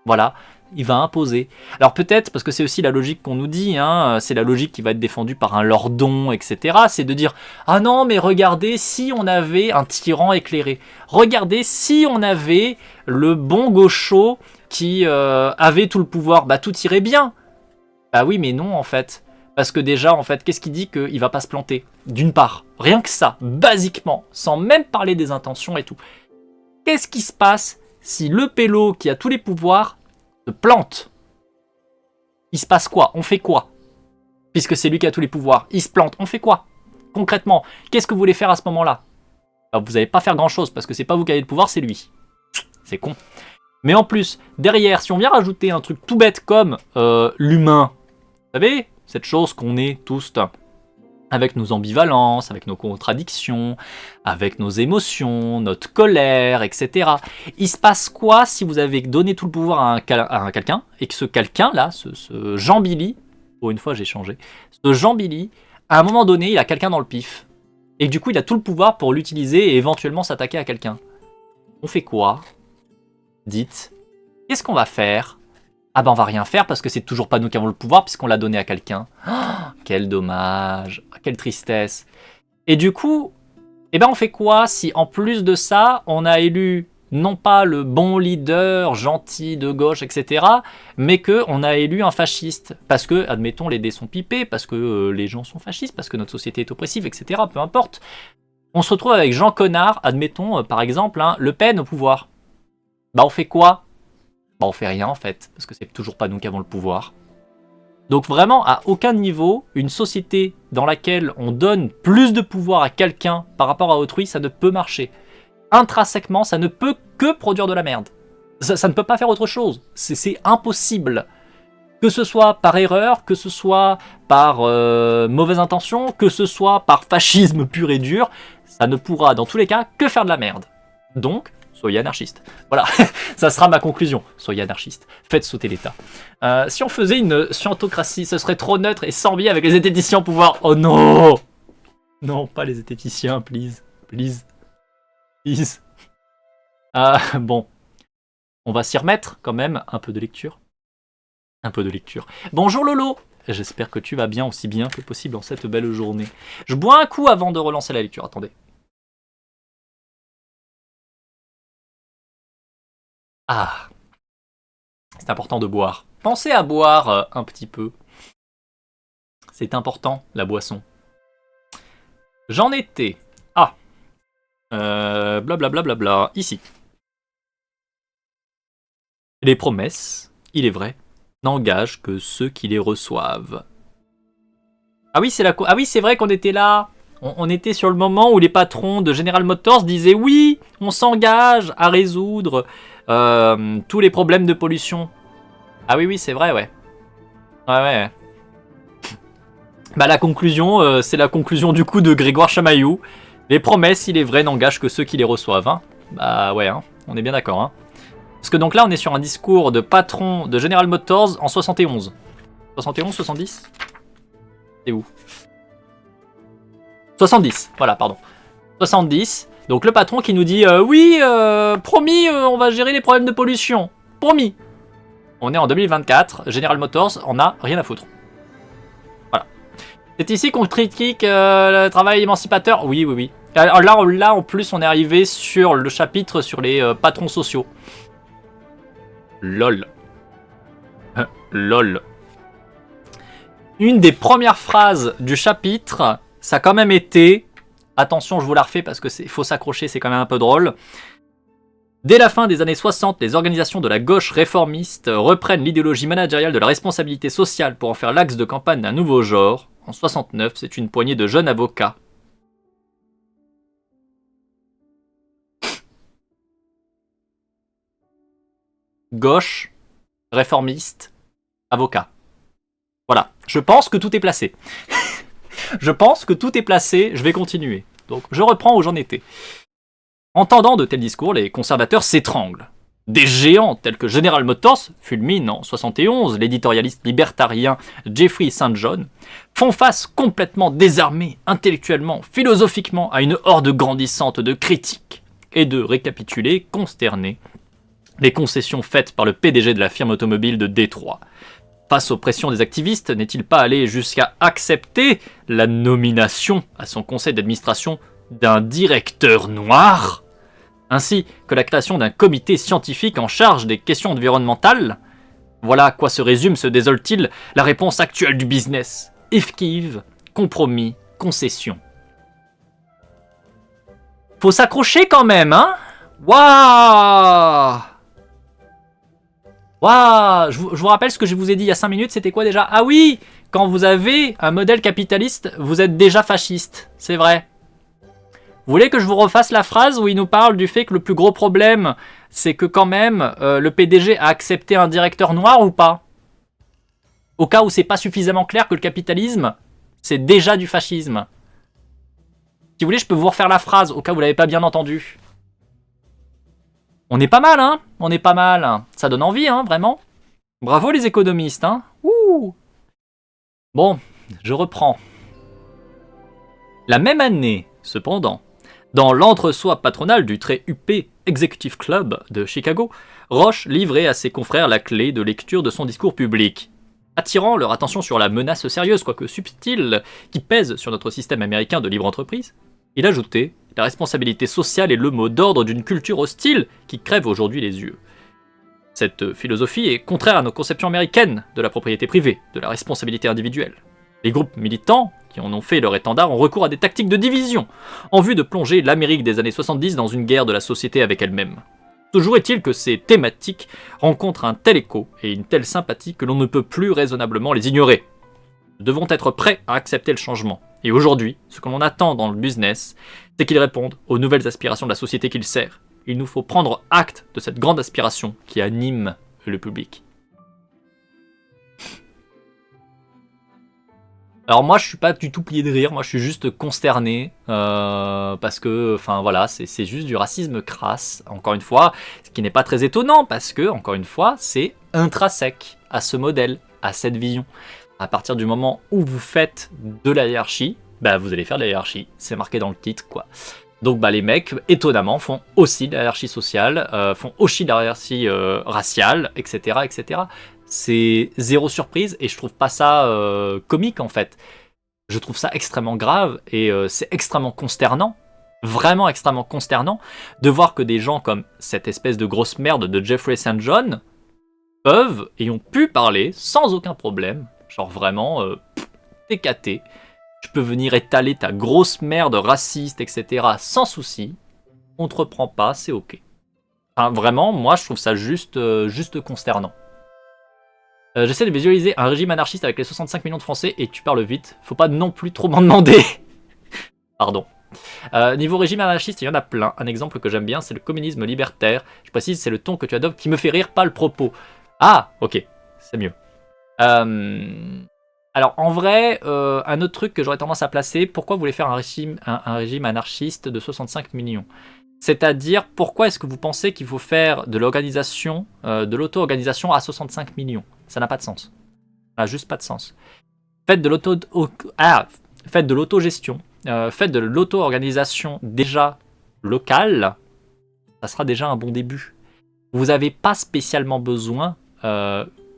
Voilà. Il va imposer. Alors peut-être, parce que c'est aussi la logique qu'on nous dit, hein, c'est la logique qui va être défendue par un lordon, etc. C'est de dire, ah non, mais regardez, si on avait un tyran éclairé. Regardez, si on avait le bon gaucho qui avait tout le pouvoir, tout irait bien. Oui, mais non, en fait. Parce que déjà, en fait, qu'est-ce qui dit qu'il va pas se planter? D'une part, rien que ça, basiquement, sans même parler des intentions et tout. Qu'est-ce qui se passe si le pélo qui a tous les pouvoirs se plante? Il se passe quoi? On fait quoi? Puisque c'est lui qui a tous les pouvoirs. Il se plante. On fait quoi? Concrètement, qu'est-ce que vous voulez faire à ce moment-là? Vous n'allez pas faire grand-chose parce que c'est pas vous qui avez le pouvoir, c'est lui. C'est con. Mais en plus, derrière, si on vient rajouter un truc tout bête comme l'humain, vous savez, cette chose qu'on est tous avec nos ambivalences, avec nos contradictions, avec nos émotions, notre colère, etc. Il se passe quoi si vous avez donné tout le pouvoir à un quelqu'un, et que ce quelqu'un-là, ce Jean Billy, pour une fois j'ai changé, ce Jean Billy, à un moment donné, il a quelqu'un dans le pif, et que du coup il a tout le pouvoir pour l'utiliser et éventuellement s'attaquer à quelqu'un. On fait quoi? Dites, qu'est-ce qu'on va faire Ah bah on va rien faire parce que c'est toujours pas nous qui avons le pouvoir puisqu'on l'a donné à quelqu'un. Oh, quel dommage, quelle tristesse. Et du coup, eh ben on fait quoi si en plus de ça, on a élu non pas le bon leader gentil de gauche, etc., mais qu'on a élu un fasciste. Parce que, admettons, les dés sont pipés, parce que les gens sont fascistes, parce que notre société est oppressive, etc., peu importe. On se retrouve avec Jean Connard, admettons, par exemple, hein, Le Pen au pouvoir. Bah on fait quoi? Bah on fait rien en fait, parce que c'est toujours pas nous qui avons le pouvoir. Donc vraiment, à aucun niveau, une société dans laquelle on donne plus de pouvoir à quelqu'un par rapport à autrui, ça ne peut marcher. Intrinsèquement, ça ne peut que produire de la merde. Ça ne peut pas faire autre chose. C'est impossible. Que ce soit par erreur, que ce soit par mauvaise intention, que ce soit par fascisme pur et dur, ça ne pourra dans tous les cas que faire de la merde. Donc, soyez anarchiste. Voilà, ça sera ma conclusion. Soyez anarchiste. Faites sauter l'État. Si on faisait une scientocratie, ce serait trop neutre et sans biais avec les zététiciens au pouvoir. Oh non! Non, pas les zététiciens, please. Please. Please. Bon. On va s'y remettre quand même. Un peu de lecture. Un peu de lecture. Bonjour Lolo! J'espère que tu vas bien aussi bien que possible en cette belle journée. Je bois un coup avant de relancer la lecture. Attendez. Ah, c'est important de boire. Pensez à boire un petit peu. C'est important, la boisson. J'en étais. Ah. Blablabla. Bla bla bla, ici. Les promesses, il est vrai, n'engagent que ceux qui les reçoivent. Ah oui, c'est vrai qu'on était là. On était sur le moment où les patrons de General Motors disaient oui, on s'engage à résoudre tous les problèmes de pollution. Ah oui, c'est vrai, ouais. Ouais. Bah la conclusion, c'est la conclusion du coup de Grégoire Chamaillou. Les promesses, il est vrai, n'engagent que ceux qui les reçoivent. Hein. Bah ouais, hein, on est bien d'accord. Hein. Parce que donc là, on est sur un discours de patron de General Motors en 71. 71, 70 ? C'est où ? 70, voilà, pardon. 70, donc le patron qui nous dit oui, promis, on va gérer les problèmes de pollution. Promis. On est en 2024, General Motors en a rien à foutre. Voilà. C'est ici qu'on critique le travail émancipateur. Oui. Alors là, en plus, on est arrivé sur le chapitre sur les patrons sociaux. LOL. LOL. Une des premières phrases du chapitre, ça a quand même été... Attention, je vous la refais parce que faut s'accrocher, c'est quand même un peu drôle. Dès la fin des années 60, les organisations de la gauche réformiste reprennent l'idéologie managériale de la responsabilité sociale pour en faire l'axe de campagne d'un nouveau genre. En 69, c'est une poignée de jeunes avocats. Gauche, réformiste, avocat. Voilà, je pense que tout est placé. Je pense que tout est placé, je vais continuer. Donc je reprends où j'en étais. Entendant de tels discours, les conservateurs s'étranglent. Des géants tels que General Motors, fulmine en 71, l'éditorialiste libertarien Jeffrey St. John, font face complètement désarmés, intellectuellement, philosophiquement, à une horde grandissante de critiques et de récapituler, consternés, les concessions faites par le PDG de la firme automobile de Détroit. Face aux pressions des activistes, n'est-il pas allé jusqu'à accepter la nomination à son conseil d'administration d'un directeur noir, ainsi que la création d'un comité scientifique en charge des questions environnementales? Voilà à quoi se résume, se désole-t-il, la réponse actuelle du business. Esquive, compromis, concession. Faut s'accrocher quand même, hein? Waouh! Waouh, je vous rappelle ce que je vous ai dit il y a 5 minutes, c'était quoi déjà? Ah oui, quand vous avez un modèle capitaliste, vous êtes déjà fasciste, c'est vrai. Vous voulez que je vous refasse la phrase où il nous parle du fait que le plus gros problème, c'est que quand même, le PDG a accepté un directeur noir ou pas? Au cas où c'est pas suffisamment clair que le capitalisme, c'est déjà du fascisme. Si vous voulez, je peux vous refaire la phrase, au cas où vous l'avez pas bien entendu. On est pas mal, hein? On est pas mal. Ça donne envie, hein, vraiment. Bravo les économistes, hein? Ouh. Bon, je reprends. La même année, cependant, dans l'entre-soi patronal du très huppé Executive Club de Chicago, Roche livrait à ses confrères la clé de lecture de son discours public, attirant leur attention sur la menace sérieuse, quoique subtile, qui pèse sur notre système américain de libre entreprise. Il ajoutait « La responsabilité sociale est le mot d'ordre d'une culture hostile qui crève aujourd'hui les yeux ». Cette philosophie est contraire à nos conceptions américaines de la propriété privée, de la responsabilité individuelle. Les groupes militants, qui en ont fait leur étendard, ont recours à des tactiques de division, en vue de plonger l'Amérique des années 70 dans une guerre de la société avec elle-même. Toujours est-il que ces thématiques rencontrent un tel écho et une telle sympathie que l'on ne peut plus raisonnablement les ignorer. Nous devons être prêts à accepter le changement. Et aujourd'hui, ce que l'on attend dans le business, c'est qu'ils répondent aux nouvelles aspirations de la société qu'ils servent. Il nous faut prendre acte de cette grande aspiration qui anime le public. Alors moi, je suis pas du tout plié de rire, moi je suis juste consterné, parce que, enfin voilà, c'est juste du racisme crasse, encore une fois, ce qui n'est pas très étonnant, parce que, encore une fois, c'est intrinsèque à ce modèle, à cette vision. À partir du moment où vous faites de la hiérarchie, bah vous allez faire de la hiérarchie, c'est marqué dans le titre, quoi. Donc bah les mecs, étonnamment, font aussi de la hiérarchie sociale, font aussi de la hiérarchie raciale, etc., etc., c'est zéro surprise et je trouve pas ça comique en fait. Je trouve ça extrêmement grave et c'est extrêmement consternant, vraiment extrêmement consternant de voir que des gens comme cette espèce de grosse merde de Jeffrey St. John peuvent et ont pu parler sans aucun problème, genre vraiment TKT. Je peux venir étaler ta grosse merde raciste, etc. sans souci. On te reprend pas, c'est ok. Enfin vraiment, moi je trouve ça juste consternant. J'essaie de visualiser un régime anarchiste avec les 65 millions de Français et tu parles vite. Faut pas non plus trop m'en demander. Pardon. Niveau régime anarchiste, il y en a plein. Un exemple que j'aime bien, c'est le communisme libertaire. Je précise, c'est le ton que tu adoptes qui me fait rire, pas le propos. Ah, ok, c'est mieux. Alors en vrai, un autre truc que j'aurais tendance à placer, pourquoi vous voulez faire un régime anarchiste de 65 millions ? C'est-à-dire, pourquoi est-ce que vous pensez qu'il faut faire de l'organisation, de l'auto-organisation à 65 millions ? Ça n'a pas de sens. Ça n'a juste pas de sens. Faites de l'autogestion, faites de l'auto-organisation déjà locale, ça sera déjà un bon début. Vous n'avez pas spécialement besoin...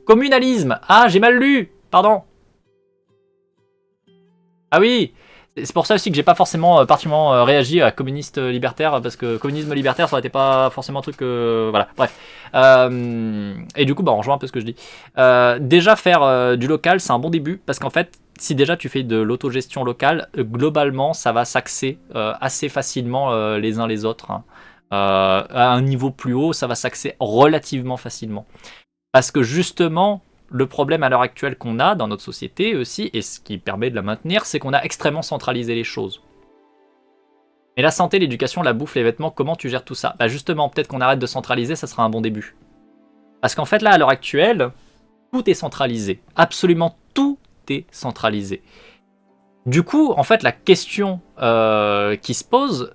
communalisme. Ah, j'ai mal lu. Pardon. Ah oui. C'est pour ça aussi que j'ai pas forcément particulièrement réagi à communiste libertaire, parce que communisme libertaire ça aurait été pas forcément un truc voilà, bref. Et du coup bah on rejoint un peu ce que je dis. Déjà faire du local c'est un bon début, parce qu'en fait si déjà tu fais de l'autogestion locale, globalement ça va s'axer assez facilement les uns les autres, hein. À un niveau plus haut ça va s'axer relativement facilement. Parce que justement, le problème à l'heure actuelle qu'on a dans notre société aussi, et ce qui permet de la maintenir, c'est qu'on a extrêmement centralisé les choses. Et la santé, l'éducation, la bouffe, les vêtements, comment tu gères tout ça ? Bah justement, peut-être qu'on arrête de centraliser, ça sera un bon début. Parce qu'en fait là, à l'heure actuelle, tout est centralisé. Absolument tout est centralisé. Du coup, en fait, la question qui se pose,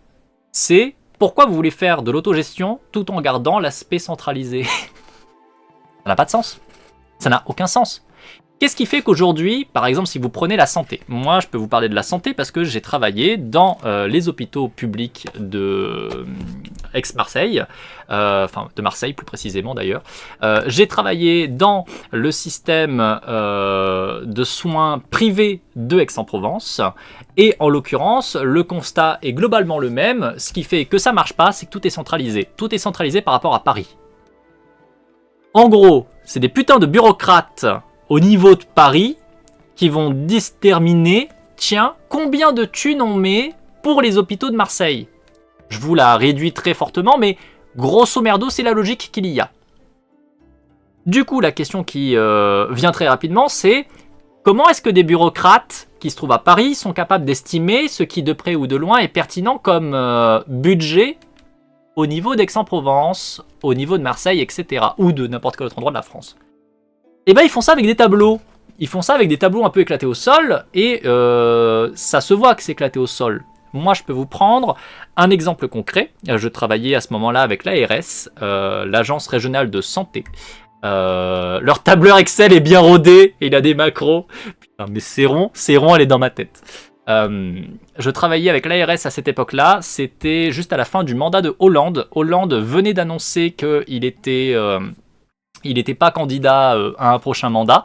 c'est pourquoi vous voulez faire de l'autogestion tout en gardant l'aspect centralisé ? Ça n'a pas de sens. Ça n'a aucun sens. Qu'est-ce qui fait qu'aujourd'hui, par exemple, si vous prenez la santé, moi je peux vous parler de la santé parce que j'ai travaillé dans les hôpitaux publics de Aix-Marseille, enfin de Marseille plus précisément d'ailleurs. J'ai travaillé dans le système de soins privés de Aix-en-Provence et en l'occurrence, le constat est globalement le même. Ce qui fait que ça marche pas, c'est que tout est centralisé. Tout est centralisé par rapport à Paris. En gros, c'est des putains de bureaucrates au niveau de Paris qui vont déterminer, tiens, combien de thunes on met pour les hôpitaux de Marseille. Je vous la réduis très fortement, mais grosso merdo, c'est la logique qu'il y a. Du coup, la question qui vient très rapidement, c'est comment est-ce que des bureaucrates qui se trouvent à Paris sont capables d'estimer ce qui, de près ou de loin, est pertinent comme budget au niveau d'Aix-en-Provence, au niveau de Marseille, etc. Ou de n'importe quel autre endroit de la France. Et ben ils font ça avec des tableaux. Ils font ça avec des tableaux un peu éclatés au sol, et ça se voit que c'est éclaté au sol. Moi, je peux vous prendre un exemple concret. Je travaillais à ce moment-là avec l'ARS, l'Agence Régionale de Santé. Leur tableur Excel est bien rodé, et il a des macros. Putain, mais c'est rond, elle est dans ma tête. Je travaillais avec l'ARS à cette époque-là, c'était juste à la fin du mandat de Hollande. Hollande venait d'annoncer qu'il était... il n'était pas candidat à un prochain mandat.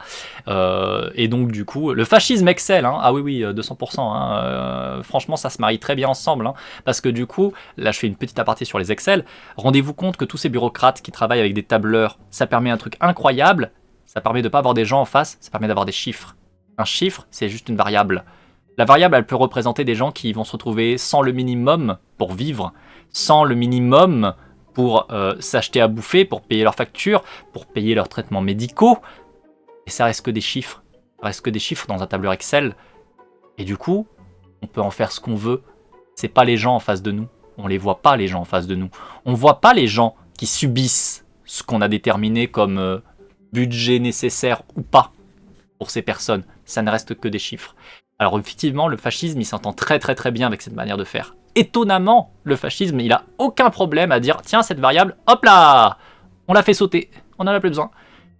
Et donc, du coup, le fascisme excelle. Hein. Ah oui, oui, 200%. Hein. Franchement, ça se marie très bien ensemble. Hein. Parce que du coup, là, je fais une petite aparté sur les Excel. Rendez-vous compte que tous ces bureaucrates qui travaillent avec des tableurs, ça permet un truc incroyable. Ça permet de ne pas avoir des gens en face, ça permet d'avoir des chiffres. Un chiffre, c'est juste une variable. La variable, elle peut représenter des gens qui vont se retrouver sans le minimum pour vivre, sans le minimum pour s'acheter à bouffer, pour payer leurs factures, pour payer leurs traitements médicaux. Et ça reste que des chiffres. Ça reste que des chiffres dans un tableur Excel. Et du coup, on peut en faire ce qu'on veut. C'est pas les gens en face de nous. On les voit pas, les gens en face de nous. On voit pas les gens qui subissent ce qu'on a déterminé comme budget nécessaire ou pas pour ces personnes. Ça ne reste que des chiffres. Alors effectivement, le fascisme, il s'entend très très très bien avec cette manière de faire. Étonnamment, le fascisme, il a aucun problème à dire tiens, cette variable, hop là, on l'a fait sauter, on n'en a plus besoin.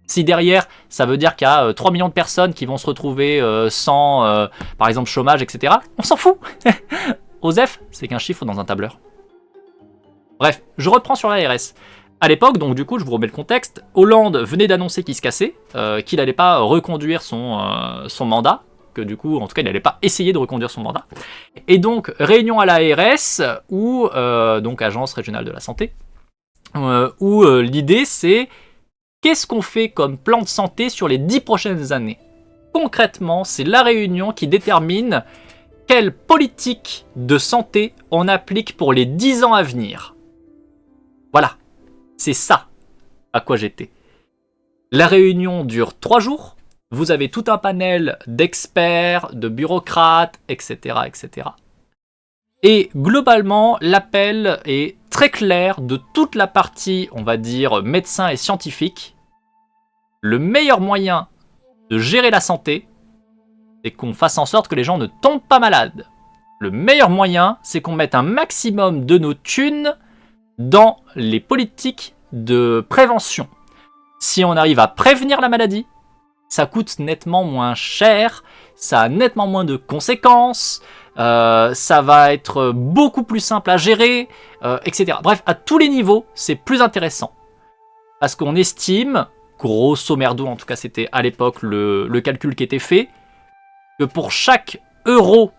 Si derrière, ça veut dire qu'il y a 3 millions de personnes qui vont se retrouver sans, par exemple, chômage, etc., on s'en fout. OSEF, c'est qu'un chiffre dans un tableur. Bref, je reprends sur l'ARS. À l'époque, donc du coup, je vous remets le contexte, Hollande venait d'annoncer qu'il se cassait, qu'il n'allait pas reconduire son mandat, que du coup, en tout cas, il n'allait pas essayer de reconduire son mandat. Et donc, réunion à l'ARS, ou donc Agence Régionale de la Santé, où l'idée c'est qu'est-ce qu'on fait comme plan de santé sur les 10 prochaines années. Concrètement, c'est la réunion qui détermine quelle politique de santé on applique pour les 10 ans à venir. Voilà, c'est ça à quoi j'étais. La réunion dure 3 jours. Vous avez tout un panel d'experts, de bureaucrates, etc., etc. Et globalement, l'appel est très clair de toute la partie, on va dire, médecin et scientifique. Le meilleur moyen de gérer la santé, c'est qu'on fasse en sorte que les gens ne tombent pas malades. Le meilleur moyen, c'est qu'on mette un maximum de nos thunes dans les politiques de prévention. Si on arrive à prévenir la maladie, ça coûte nettement moins cher, ça a nettement moins de conséquences, ça va être beaucoup plus simple à gérer, etc. Bref, à tous les niveaux, c'est plus intéressant. Parce qu'on estime, grosso merdo, en tout cas c'était à l'époque le calcul qui était fait, que pour chaque euro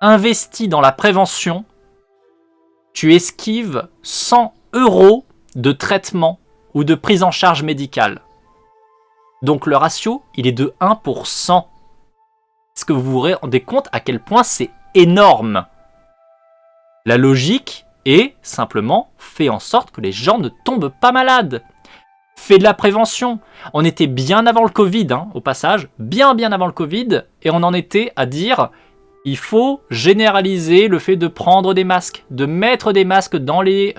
investi dans la prévention, tu esquives 100 euros de traitement ou de prise en charge médicale. Donc le ratio, il est de 1 pour 100. Est-ce que vous vous rendez compte à quel point c'est énorme? La logique est simplement fait en sorte que les gens ne tombent pas malades. Fait de la prévention. On était bien avant le Covid, hein, au passage, bien avant le Covid, et on en était à dire il faut généraliser le fait de prendre des masques, de mettre des masques dans les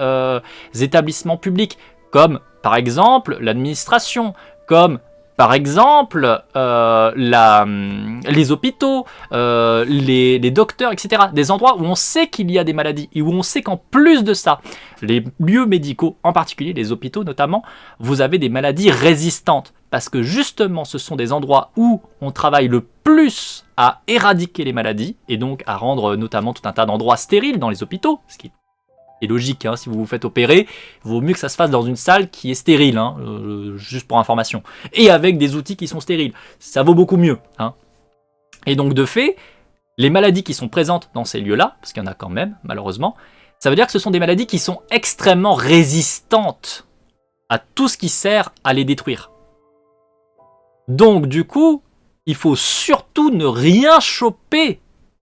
établissements publics, comme par exemple l'administration, comme par exemple les hôpitaux, les docteurs, etc. Des endroits où on sait qu'il y a des maladies et où on sait qu'en plus de ça, les lieux médicaux, en particulier les hôpitaux notamment, vous avez des maladies résistantes. Parce que justement, ce sont des endroits où on travaille le plus à éradiquer les maladies et donc à rendre notamment tout un tas d'endroits stériles dans les hôpitaux, ce qui est logique, hein, si vous vous faites opérer, il vaut mieux que ça se fasse dans une salle qui est stérile, hein, juste pour information, et avec des outils qui sont stériles. Ça vaut beaucoup mieux. Hein. Et donc de fait, les maladies qui sont présentes dans ces lieux-là, parce qu'il y en a quand même, malheureusement, ça veut dire que ce sont des maladies qui sont extrêmement résistantes à tout ce qui sert à les détruire. Donc du coup, il faut surtout ne rien choper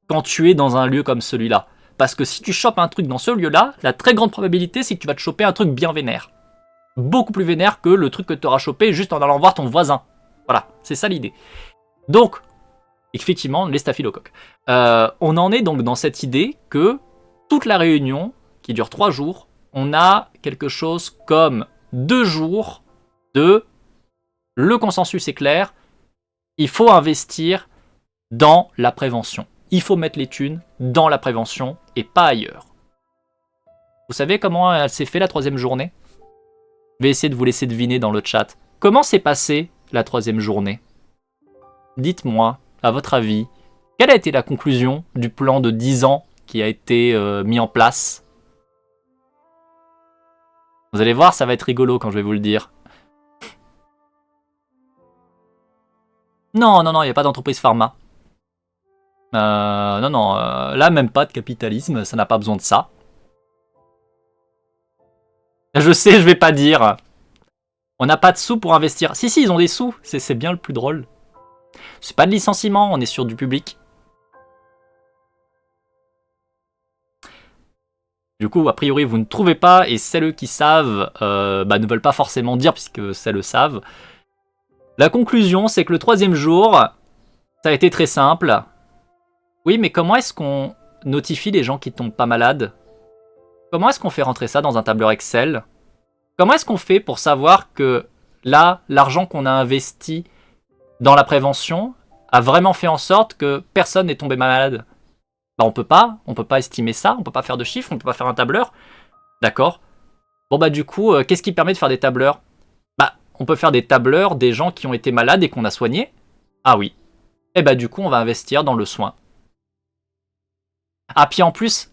quand tu es dans un lieu comme celui-là. Parce que si tu chopes un truc dans ce lieu-là, la très grande probabilité, c'est que tu vas te choper un truc bien vénère. Beaucoup plus vénère que le truc que tu auras chopé juste en allant voir ton voisin. Voilà, c'est ça l'idée. Donc, effectivement, les staphylocoques. On en est donc dans cette idée que toute la réunion, qui dure 3 jours, on a quelque chose comme 2 jours de le consensus est clair, il faut investir dans la prévention. Il faut mettre les thunes dans la prévention et pas ailleurs. Vous savez comment elle s'est fait la 3e journée? Je vais essayer de vous laisser deviner dans le chat. Comment s'est passée la 3e journée? Dites-moi, à votre avis, Quelle a été la conclusion du plan de 10 ans qui a été mis en place? Vous allez voir, ça va être rigolo quand je vais vous le dire. Non, non, non, il n'y a pas d'entreprise pharma. Non, non, là même pas de capitalisme, ça n'a pas besoin de ça. Je sais, je vais pas dire. On n'a pas de sous pour investir. Si, si, ils ont des sous, c'est bien le plus drôle. C'est pas de licenciement, on est sur du public. Du coup, a priori, vous ne trouvez pas, et celles qui savent ne veulent pas forcément dire, puisque celles le savent. La conclusion, c'est que le 3e jour, ça a été très simple. Oui, mais comment est-ce qu'on notifie les gens qui tombent pas malades? Comment est-ce qu'on fait rentrer ça dans un tableur Excel? Comment est-ce qu'on fait pour savoir que là, l'argent qu'on a investi dans la prévention a vraiment fait en sorte que personne n'est tombé malade? Bah on peut pas estimer ça, on peut pas faire de chiffres, on peut pas faire un tableur. D'accord. Bon bah du coup, qu'est-ce qui permet de faire des tableurs? Bah on peut faire des tableurs des gens qui ont été malades et qu'on a soignés. Ah oui. Et bah du coup on va investir dans le soin. Ah puis en plus,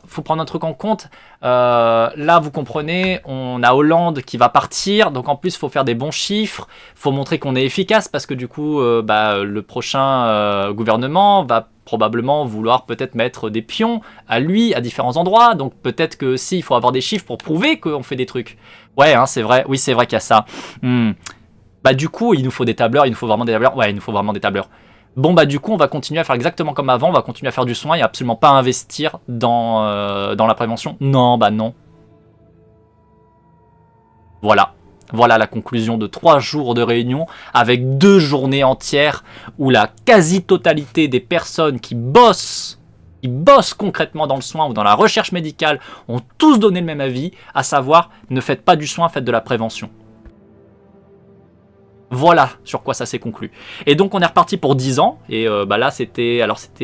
faut prendre un truc en compte. Là vous comprenez, on a Hollande qui va partir, donc en plus il faut faire des bons chiffres, faut montrer qu'on est efficace parce que du coup le prochain gouvernement va probablement vouloir peut-être mettre des pions à lui à différents endroits, donc peut-être que si il faut avoir des chiffres pour prouver qu'on fait des trucs. Ouais hein, c'est vrai, oui c'est vrai qu'il y a ça. Bah du coup il nous faut des tableurs, il nous faut vraiment des tableurs. Ouais il nous faut vraiment des tableurs. Bon bah du coup on va continuer à faire exactement comme avant, on va continuer à faire du soin et absolument pas investir dans la prévention. Non, bah non. Voilà. Voilà la conclusion de 3 jours de réunion avec 2 journées entières où la quasi-totalité des personnes qui bossent concrètement dans le soin ou dans la recherche médicale ont tous donné le même avis, à savoir ne faites pas du soin, faites de la prévention. Voilà sur quoi ça s'est conclu. Et donc on est reparti pour 10 ans. Et là c'était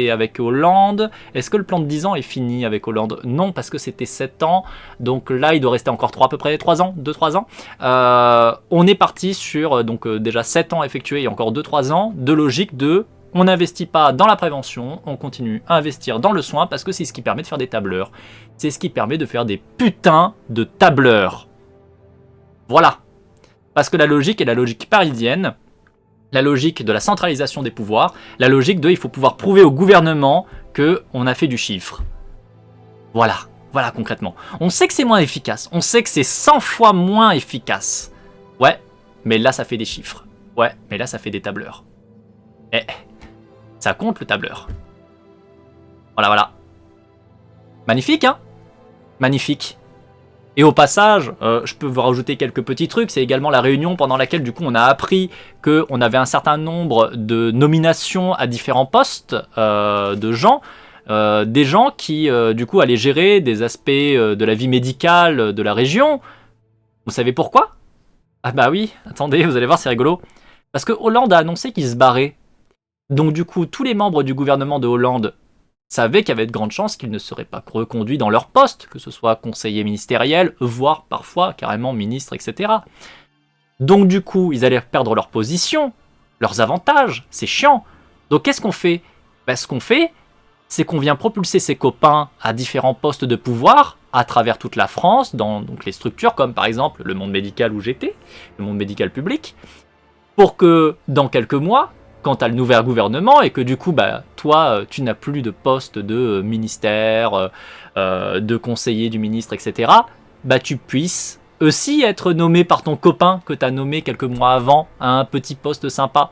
avec Hollande. Est-ce que le plan de 10 ans est fini avec Hollande? Non, parce que c'était 7 ans. Donc là il doit rester encore à peu près 3 ans, 2-3 ans. On est parti sur déjà 7 ans effectués et encore 2-3 ans de logique de on n'investit pas dans la prévention, on continue à investir dans le soin parce que c'est ce qui permet de faire des tableurs. C'est ce qui permet de faire des putains de tableurs. Voilà. Parce que la logique est la logique parisienne, la logique de la centralisation des pouvoirs, la logique de il faut pouvoir prouver au gouvernement qu'on a fait du chiffre. Voilà, voilà concrètement. On sait que c'est moins efficace, on sait que c'est 100 fois moins efficace. Ouais, mais là ça fait des chiffres. Ouais, mais là ça fait des tableurs. Eh, ça compte le tableur. Voilà, voilà. Magnifique, hein? Magnifique. Et au passage, je peux vous rajouter quelques petits trucs, c'est également la réunion pendant laquelle du coup on a appris qu'on avait un certain nombre de nominations à différents postes de gens, des gens qui du coup allaient gérer des aspects de la vie médicale de la région. Vous savez pourquoi? Ah bah oui, attendez, vous allez voir c'est rigolo. Parce que Hollande a annoncé qu'il se barrait. Donc du coup tous les membres du gouvernement de Hollande savaient qu'il y avait de grandes chances qu'ils ne seraient pas reconduits dans leur poste, que ce soit conseiller ministériel, voire parfois carrément ministre, etc. Donc du coup, ils allaient perdre leur position, leurs avantages, c'est chiant. Donc qu'est-ce qu'on fait? Ce qu'on fait, c'est qu'on vient propulser ses copains à différents postes de pouvoir à travers toute la France, dans les structures comme par exemple le monde médical où j'étais, le monde médical public, pour que dans quelques mois, quand tu as le nouvel gouvernement et que du coup, toi, tu n'as plus de poste de ministère, de conseiller du ministre, etc., tu puisses aussi être nommé par ton copain que tu as nommé quelques mois avant à un petit poste sympa.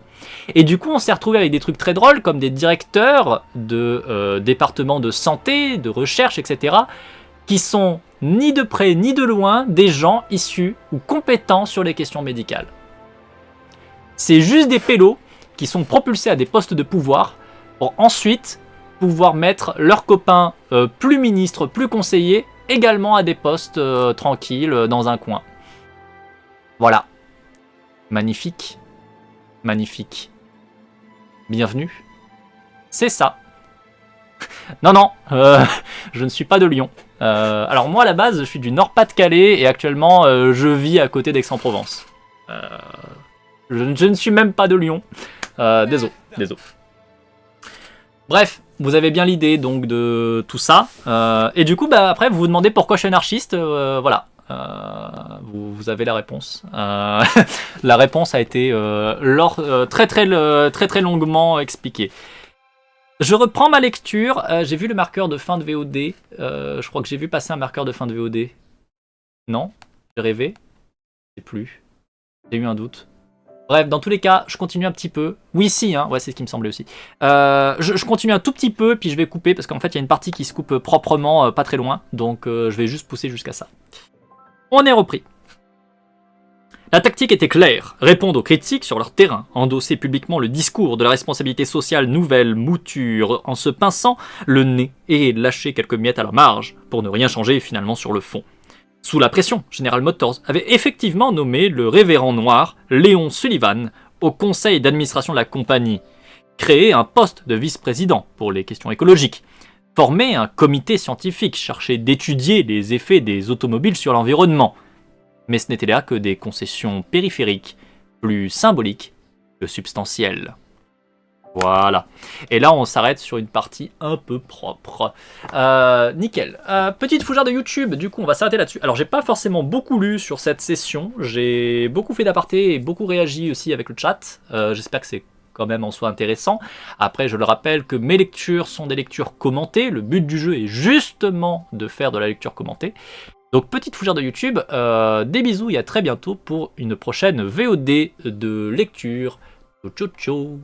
Et du coup, on s'est retrouvé avec des trucs très drôles comme des directeurs de départements de santé, de recherche, etc., qui sont ni de près ni de loin des gens issus ou compétents sur les questions médicales. C'est juste des pélos qui sont propulsés à des postes de pouvoir pour ensuite pouvoir mettre leurs copains plus ministres, plus conseillers, également à des postes tranquilles dans un coin. Voilà. Magnifique. Magnifique. Bienvenue. C'est ça. Non, non, je ne suis pas de Lyon. Alors moi, à la base, je suis du Nord-Pas-de-Calais et actuellement, je vis à côté d'Aix-en-Provence. Je ne suis même pas de Lyon. Désolé. Bref, vous avez bien l'idée donc de tout ça. Et du coup, bah, après, vous vous demandez pourquoi je suis anarchiste. Voilà. Vous avez la réponse. La réponse a été très longuement expliquée. Je reprends ma lecture. J'ai vu le marqueur de fin de VOD. Je crois que j'ai vu passer un marqueur de fin de VOD. Non? J'ai rêvé? Je sais plus. J'ai eu un doute. Bref, dans tous les cas, je continue un petit peu. Oui, si, hein, ouais, c'est ce qui me semblait aussi. Je continue un tout petit peu, puis je vais couper, parce qu'en fait, il y a une partie qui se coupe proprement, pas très loin. Donc, je vais juste pousser jusqu'à ça. On est repris. La tactique était claire, répondre aux critiques sur leur terrain, endosser publiquement le discours de la responsabilité sociale nouvelle mouture en se pinçant le nez et lâcher quelques miettes à la marge, pour ne rien changer finalement sur le fond. Sous la pression, General Motors avait effectivement nommé le révérend noir Léon Sullivan au conseil d'administration de la compagnie, créé un poste de vice-président pour les questions écologiques, formé un comité scientifique chargé d'étudier les effets des automobiles sur l'environnement. Mais ce n'était là que des concessions périphériques, plus symboliques que substantielles. Voilà. Et là, on s'arrête sur une partie un peu propre. Nickel. Petite fougère de YouTube, du coup, on va s'arrêter là-dessus. Alors, j'ai pas forcément beaucoup lu sur cette session. J'ai beaucoup fait d'apartés et beaucoup réagi aussi avec le chat. J'espère que c'est quand même en soi intéressant. Après, je le rappelle que mes lectures sont des lectures commentées. Le but du jeu est justement de faire de la lecture commentée. Donc, petite fougère de YouTube. Des bisous et à très bientôt pour une prochaine VOD de lecture. Ciao, ciao.